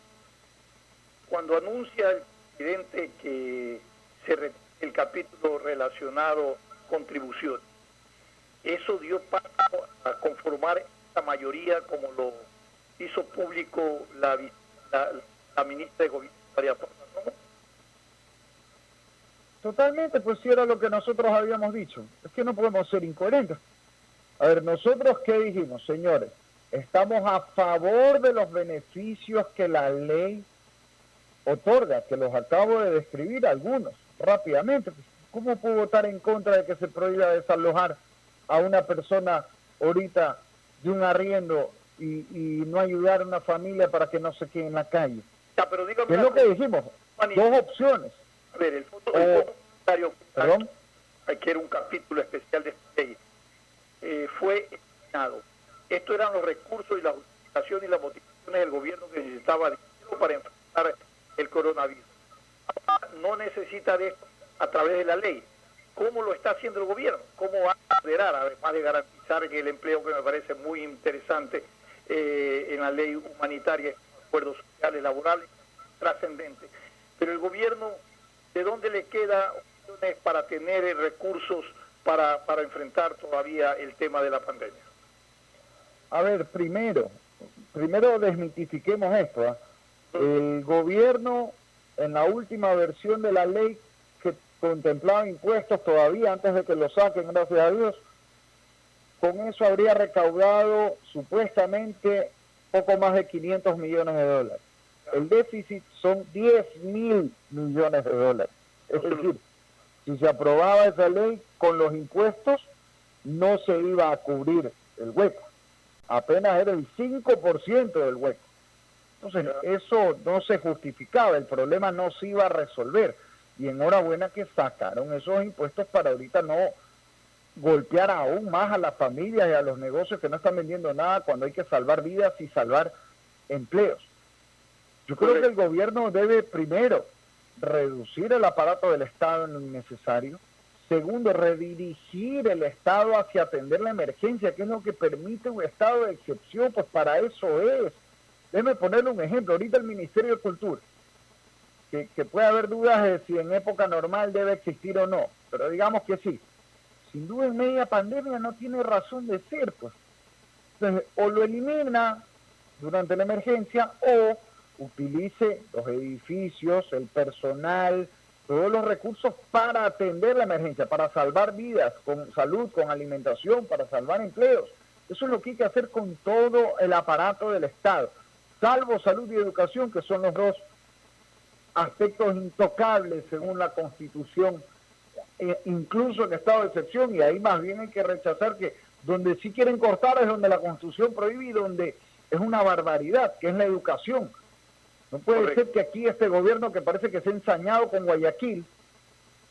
cuando anuncia el presidente que se retira el capítulo relacionado contribución, ¿eso dio paso a conformar esta mayoría como lo hizo público la ministra de Gobierno, María Porta?
Totalmente, pues sí era lo que nosotros habíamos dicho. Es que no podemos ser incoherentes. A ver, nosotros ¿qué dijimos, señores? Estamos a favor de los beneficios que la ley otorga, que los acabo de describir algunos rápidamente. ¿Cómo puedo votar en contra de que se prohíba desalojar a una persona ahorita de un arriendo y no ayudar a una familia para que no se quede en la calle?
Ya, pero dígame,
¿qué es lo que dijimos? Dos opciones.
A ver, el fondo monetario, hay que era un capítulo especial de esta ley, fue eliminado. Estos eran los recursos y la justificación y las motivaciones del gobierno que necesitaba dinero para enfrentar el coronavirus. Ahora no necesita de esto a través de la ley. ¿Cómo lo está haciendo el gobierno? ¿Cómo va a acelerar, además de garantizar que el empleo, que me parece muy interesante en la ley humanitaria, acuerdos sociales, laborales, trascendentes? Pero el gobierno, ¿de dónde le queda opciones para tener recursos para enfrentar todavía el tema de la pandemia?
A ver, primero desmitifiquemos esto. ¿Eh? El gobierno, en la última versión de la ley que contemplaba impuestos todavía antes de que lo saquen, gracias a Dios, con eso habría recaudado supuestamente poco más de 500 millones de dólares. El déficit son 10.000 millones de dólares. Es decir, si se aprobaba esa ley con los impuestos, no se iba a cubrir el hueco. Apenas era el 5% del hueco. Entonces, eso no se justificaba, el problema no se iba a resolver. Y enhorabuena que sacaron esos impuestos para ahorita no golpear aún más a las familias y a los negocios que no están vendiendo nada cuando hay que salvar vidas y salvar empleos. Yo creo que el gobierno debe, primero, reducir el aparato del Estado en lo innecesario. Segundo, redirigir el Estado hacia atender la emergencia, que es lo que permite un estado de excepción, pues para eso es. Déjeme ponerle un ejemplo. Ahorita el Ministerio de Cultura, que puede haber dudas de si en época normal debe existir o no, pero digamos que sí. Sin duda en media pandemia no tiene razón de ser, pues. Entonces, o lo elimina durante la emergencia o utilice los edificios, el personal, todos los recursos para atender la emergencia, para salvar vidas, con salud, con alimentación, para salvar empleos. Eso es lo que hay que hacer con todo el aparato del Estado, salvo salud y educación, que son los dos aspectos intocables según la Constitución, incluso en estado de excepción, y ahí más bien hay que rechazar que donde sí quieren cortar es donde la Constitución prohíbe y donde es una barbaridad, que es la educación. No puede ser que aquí este gobierno, que parece que se ha ensañado con Guayaquil,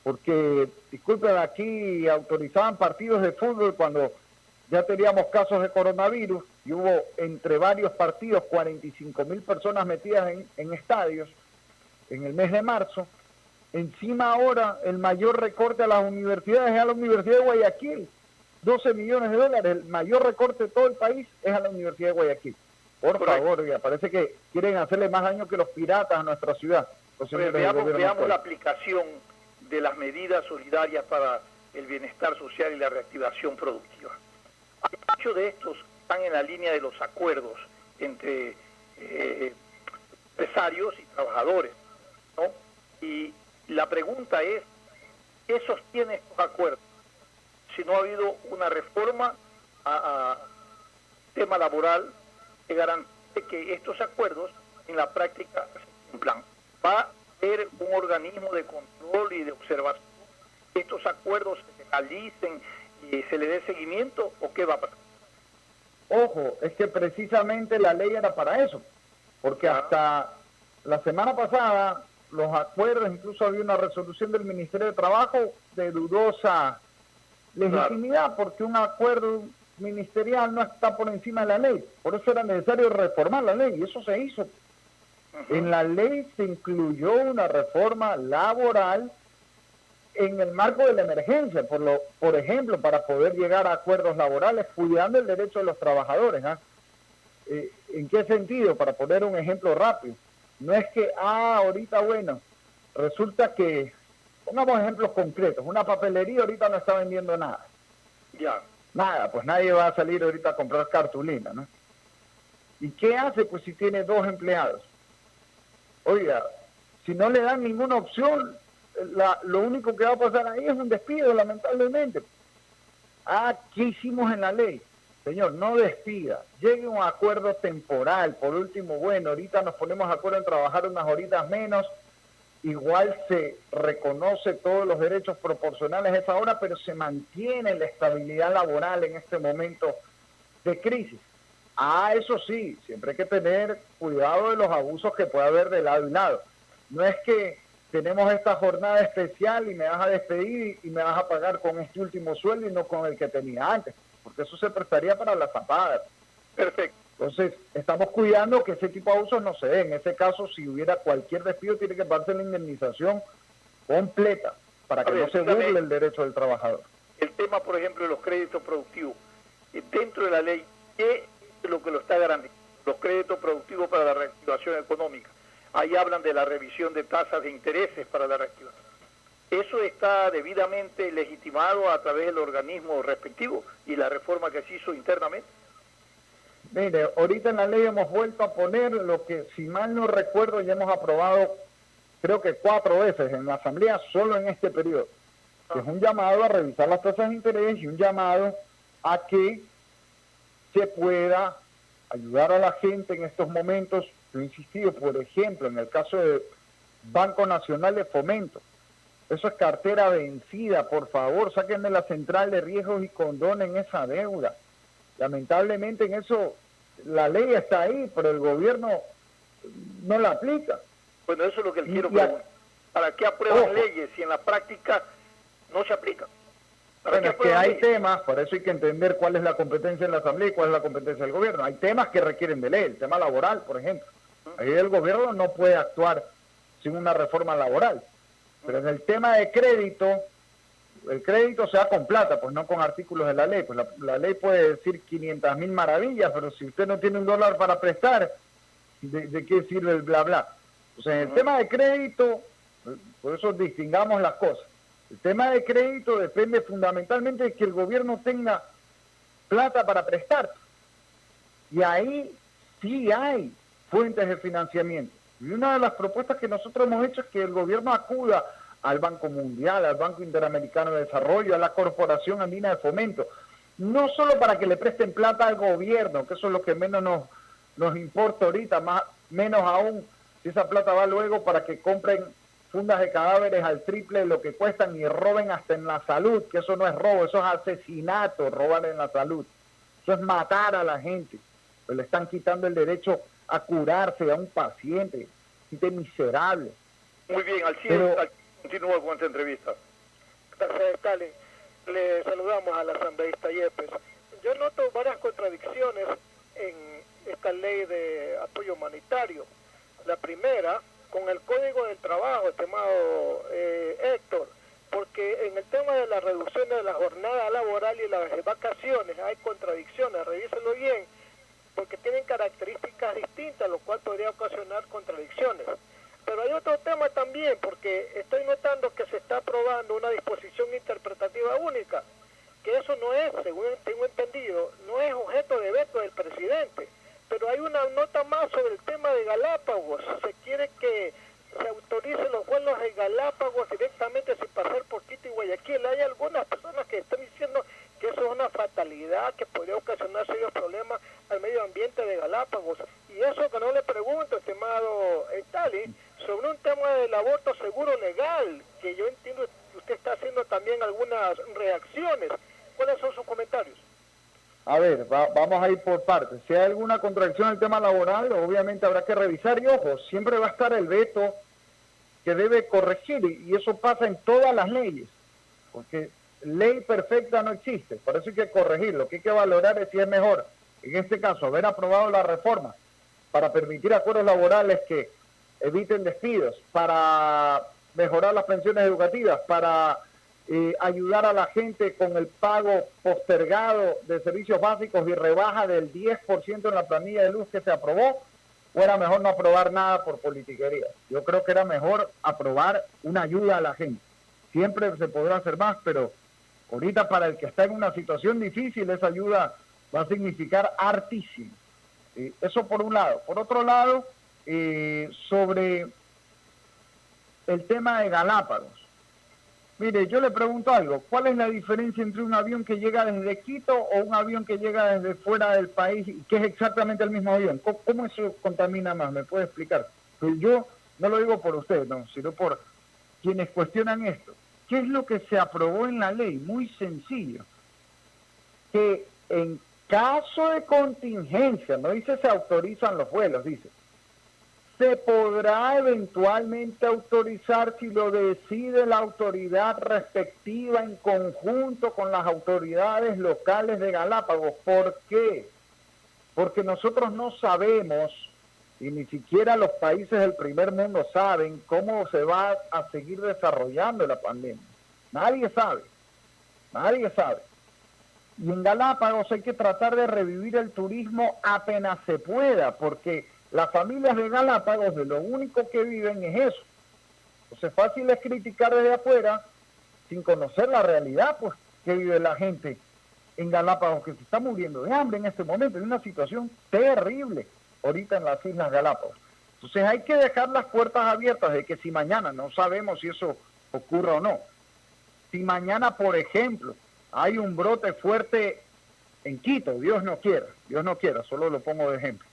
porque, disculpen, aquí autorizaban partidos de fútbol cuando ya teníamos casos de coronavirus y hubo entre varios partidos 45.000 personas metidas en estadios en el mes de marzo. Encima ahora el mayor recorte a las universidades es a la Universidad de Guayaquil, 12 millones de dólares, el mayor recorte de todo el país es a la Universidad de Guayaquil. Por favor, ya parece que quieren hacerle más daño que los piratas a nuestra ciudad.
Veamos la aplicación de las medidas solidarias para el bienestar social y la reactivación productiva. Muchos de estos están en la línea de los acuerdos entre empresarios y trabajadores, ¿no? Y la pregunta es, ¿qué sostiene estos acuerdos? Si no ha habido una reforma a tema laboral que garantice que estos acuerdos en la práctica se cumplan. ¿Va a haber un organismo de control y de observación que estos acuerdos se realicen y se le dé seguimiento, o qué va a pasar?
Ojo, es que precisamente la ley era para eso, porque hasta la semana pasada los acuerdos, incluso había una resolución del Ministerio de Trabajo de dudosa legitimidad, porque un acuerdo ministerial no está por encima de la ley. Por eso era necesario reformar la ley, y eso se hizo. En la ley se incluyó una reforma laboral en el marco de la emergencia, por ejemplo, para poder llegar a acuerdos laborales, cuidando el derecho de los trabajadores. ¿En qué sentido? Para poner un ejemplo rápido. No es que, ahorita, bueno, resulta que, pongamos ejemplos concretos, una papelería ahorita no está vendiendo nada.
Ya.
Nada, pues nadie va a salir ahorita a comprar cartulina, ¿no? ¿Y qué hace? Pues si tiene 2 empleados. Oiga, si no le dan ninguna opción, lo único que va a pasar ahí es un despido, lamentablemente. ¿Qué hicimos en la ley? Señor, no despida, llegue a un acuerdo temporal. Por último, bueno, ahorita nos ponemos de acuerdo en trabajar unas horitas menos, igual se reconoce todos los derechos proporcionales a esa hora, pero se mantiene la estabilidad laboral en este momento de crisis. Eso sí, siempre hay que tener cuidado de los abusos que puede haber de lado y lado. No es que tenemos esta jornada especial y me vas a despedir y me vas a pagar con este último sueldo y no con el que tenía antes, porque eso se prestaría para las zapadas.
Perfecto.
Entonces, estamos cuidando que ese tipo de abusos no se den. En ese caso, si hubiera cualquier despido, tiene que pagarse la indemnización completa para que no se burle el derecho del trabajador.
El tema, por ejemplo, de los créditos productivos. Dentro de la ley, ¿qué es lo que lo está garantizando? Los créditos productivos para la reactivación económica. Ahí hablan de la revisión de tasas de intereses para la reactivación. ¿Eso está debidamente legitimado a través del organismo respectivo y la reforma que se hizo internamente?
Mire, ahorita en la ley hemos vuelto a poner lo que, si mal no recuerdo, ya hemos aprobado, creo que 4 veces en la Asamblea, solo en este periodo. Que es un llamado a revisar las tasas de interés y un llamado a que se pueda ayudar a la gente en estos momentos. Yo he insistido, por ejemplo, en el caso del Banco Nacional de Fomento. Eso es cartera vencida, por favor, sáquenme la central de riesgos y condonen esa deuda. Lamentablemente en eso la ley está ahí, pero el gobierno no la aplica.
Bueno, eso es lo que quiero preguntar. ¿Para qué aprueban leyes si en la práctica no se aplican?
Bueno, es que hay temas, por eso hay que entender cuál es la competencia de la Asamblea y cuál es la competencia del gobierno. Hay temas que requieren de ley, el tema laboral, por ejemplo. Ahí el gobierno no puede actuar sin una reforma laboral. Pero en el tema de crédito, el crédito se da con plata, pues no con artículos de la ley. Pues la ley puede decir 500.000 maravillas, pero si usted no tiene $1 para prestar, ¿de qué sirve el bla bla? O sea, en el tema de crédito, por eso distingamos las cosas. El tema de crédito depende fundamentalmente de que el gobierno tenga plata para prestar. Y ahí sí hay fuentes de financiamiento. Y una de las propuestas que nosotros hemos hecho es que el gobierno acuda al Banco Mundial, al Banco Interamericano de Desarrollo, a la Corporación Andina de Fomento, no solo para que le presten plata al gobierno, que eso es lo que menos nos importa ahorita, menos aún si esa plata va luego para que compren fundas de cadáveres al triple de lo que cuestan y roben hasta en la salud, que eso no es robo, eso es asesinato, robar en la salud. Eso es matar a la gente. Pues le están quitando el derecho a curarse a un paciente. Gente miserable.
Muy bien, Alcides, continúa con esta entrevista.
Gracias, Stalin. Le saludamos al asambleísta Yepes. Yo noto varias contradicciones en esta ley de apoyo humanitario. La primera, con el Código del Trabajo, estimado Héctor, porque en el tema de la reducción de la jornada laboral y las vacaciones hay contradicciones, revíselo bien, porque tienen características distintas, lo cual podría ocasionar contradicciones. Pero hay otro tema también, porque estoy notando que se está aprobando una disposición interpretativa única, que eso no es, según tengo entendido, no es objeto de veto del presidente. Pero hay una nota más sobre el tema de Galápagos. Se quiere que se autoricen los vuelos de Galápagos directamente sin pasar por Quito y Guayaquil. Hay algunas personas que están diciendo que eso es una fatalidad, que podría ocasionar serios problemas al medio ambiente de Galápagos. Y eso que no le pregunto, estimado Stalin, sobre un tema del aborto seguro legal, que yo entiendo que usted está haciendo también algunas reacciones. ¿Cuáles son sus comentarios?
A ver, vamos a ir por partes. Si hay alguna contradicción en el tema laboral, obviamente habrá que revisar. Y ojo, siempre va a estar el veto que debe corregir. Y eso pasa en todas las leyes. Porque ley perfecta no existe. Por eso hay que corregir. Lo que hay que valorar es si es mejor, en este caso, haber aprobado la reforma para permitir acuerdos laborales que eviten despidos, para mejorar las pensiones educativas, para ayudar a la gente con el pago postergado de servicios básicos y rebaja del 10% en la planilla de luz que se aprobó, o era mejor no aprobar nada por politiquería. Yo creo que era mejor aprobar una ayuda a la gente. Siempre se podrá hacer más, pero ahorita para el que está en una situación difícil, esa ayuda va a significar hartísimo. Eso por un lado. Por otro lado, sobre el tema de Galápagos. Mire, yo le pregunto algo. ¿Cuál es la diferencia entre un avión que llega desde Quito o un avión que llega desde fuera del país, que es exactamente el mismo avión? ¿Cómo eso contamina más? ¿Me puede explicar? Pues yo no lo digo por usted, no, sino por quienes cuestionan esto. ¿Qué es lo que se aprobó en la ley? Muy sencillo. Que en caso de contingencia, no dice se autorizan los vuelos, dice, se podrá eventualmente autorizar si lo decide la autoridad respectiva en conjunto con las autoridades locales de Galápagos. ¿Por qué? Porque nosotros no sabemos, y ni siquiera los países del primer mundo saben, cómo se va a seguir desarrollando la pandemia. Nadie sabe, nadie sabe. Y en Galápagos hay que tratar de revivir el turismo apenas se pueda, porque las familias de Galápagos de lo único que viven es eso. Entonces fácil es criticar desde afuera sin conocer la realidad, pues, que vive la gente en Galápagos, que se está muriendo de hambre en este momento, en una situación terrible ahorita en las Islas Galápagos. Entonces hay que dejar las puertas abiertas de que si mañana, no sabemos si eso ocurra o no, si mañana, por ejemplo, hay un brote fuerte en Quito, Dios no quiera, solo lo pongo de ejemplo.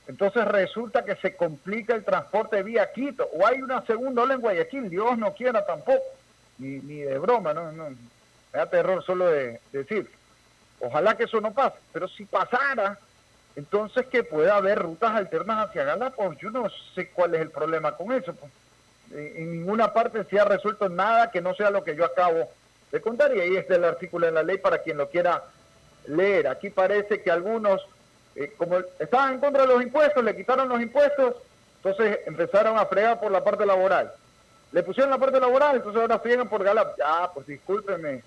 Entonces resulta que se complica el transporte vía Quito, o hay una segunda ola en Guayaquil, Dios no quiera tampoco, ni de broma, no, me da terror solo de decir. Ojalá que eso no pase, pero si pasara, entonces que pueda haber rutas alternas hacia Galápagos. Yo no sé cuál es el problema con eso, pues. En ninguna parte se ha resuelto nada que no sea lo que yo acabo de contar, y ahí está el artículo en la ley para quien lo quiera leer. Aquí parece que algunos, como estaban en contra de los impuestos, le quitaron los impuestos, entonces empezaron a fregar por la parte laboral. Le pusieron la parte laboral, entonces ahora friegan por Galápagos. Ya, pues discúlpenme,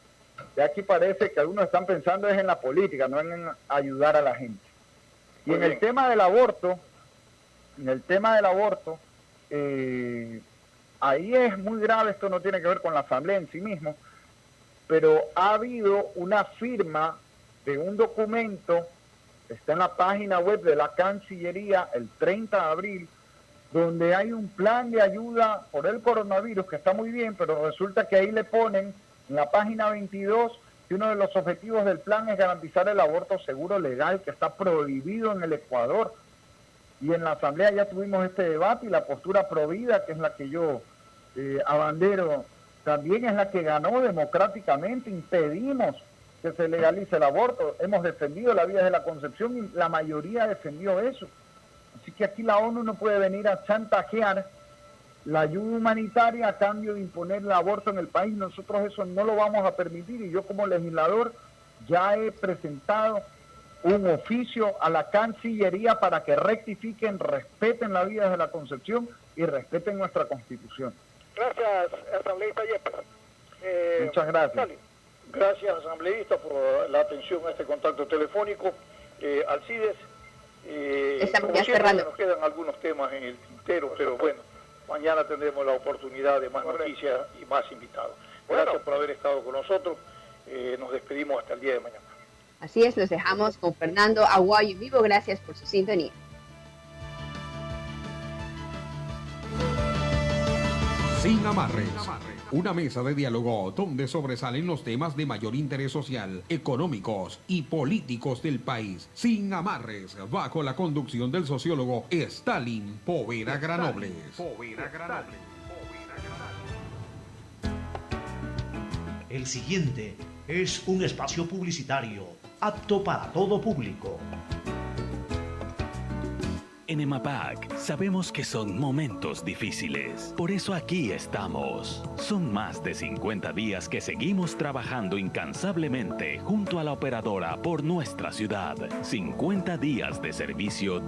de aquí parece que algunos están pensando es en la política, no en ayudar a la gente. Y en el tema del aborto, ahí es muy grave, esto no tiene que ver con la asamblea en sí mismo, pero ha habido una firma de un documento está en la página web de la Cancillería el 30 de abril, donde hay un plan de ayuda por el coronavirus que está muy bien, pero resulta que ahí le ponen en la página 22 que uno de los objetivos del plan es garantizar el aborto seguro legal, que está prohibido en el Ecuador. Y en la Asamblea ya tuvimos este debate y la postura provida, que es la que yo abandero, también es la que ganó democráticamente. Impedimos que se legalice el aborto, hemos defendido la vida de la concepción y la mayoría defendió eso. Así que aquí la ONU no puede venir a chantajear la ayuda humanitaria a cambio de imponer el aborto en el país. Nosotros eso no lo vamos a permitir, y yo como legislador ya he presentado un oficio a la Cancillería para que rectifiquen, respeten la vida de la concepción y respeten nuestra Constitución.
Gracias, asambleísta Yepes.
Muchas gracias.
Dale.
Gracias, asambleísta, por la atención a este contacto telefónico. Alcides,
Estamos
como
ya
siempre,
cerrando.
nos quedan algunos temas en el tintero, pero bueno, mañana tendremos la oportunidad de más noticias y más invitados. Gracias por haber estado con nosotros. Nos despedimos hasta el día de mañana.
Así es, los dejamos con Fernando Aguayo en vivo. Gracias por su sintonía.
Sin amarres. Una mesa de diálogo donde sobresalen los temas de mayor interés social, económicos y políticos del país. Sin amarres, bajo la conducción del sociólogo Stalin Poveda Granobles.
El siguiente es un espacio publicitario apto para todo público.
En EMAPAC sabemos que son momentos difíciles, por eso aquí estamos. Son más de 50 días que seguimos trabajando incansablemente junto a la operadora por nuestra ciudad. 50 días de servicio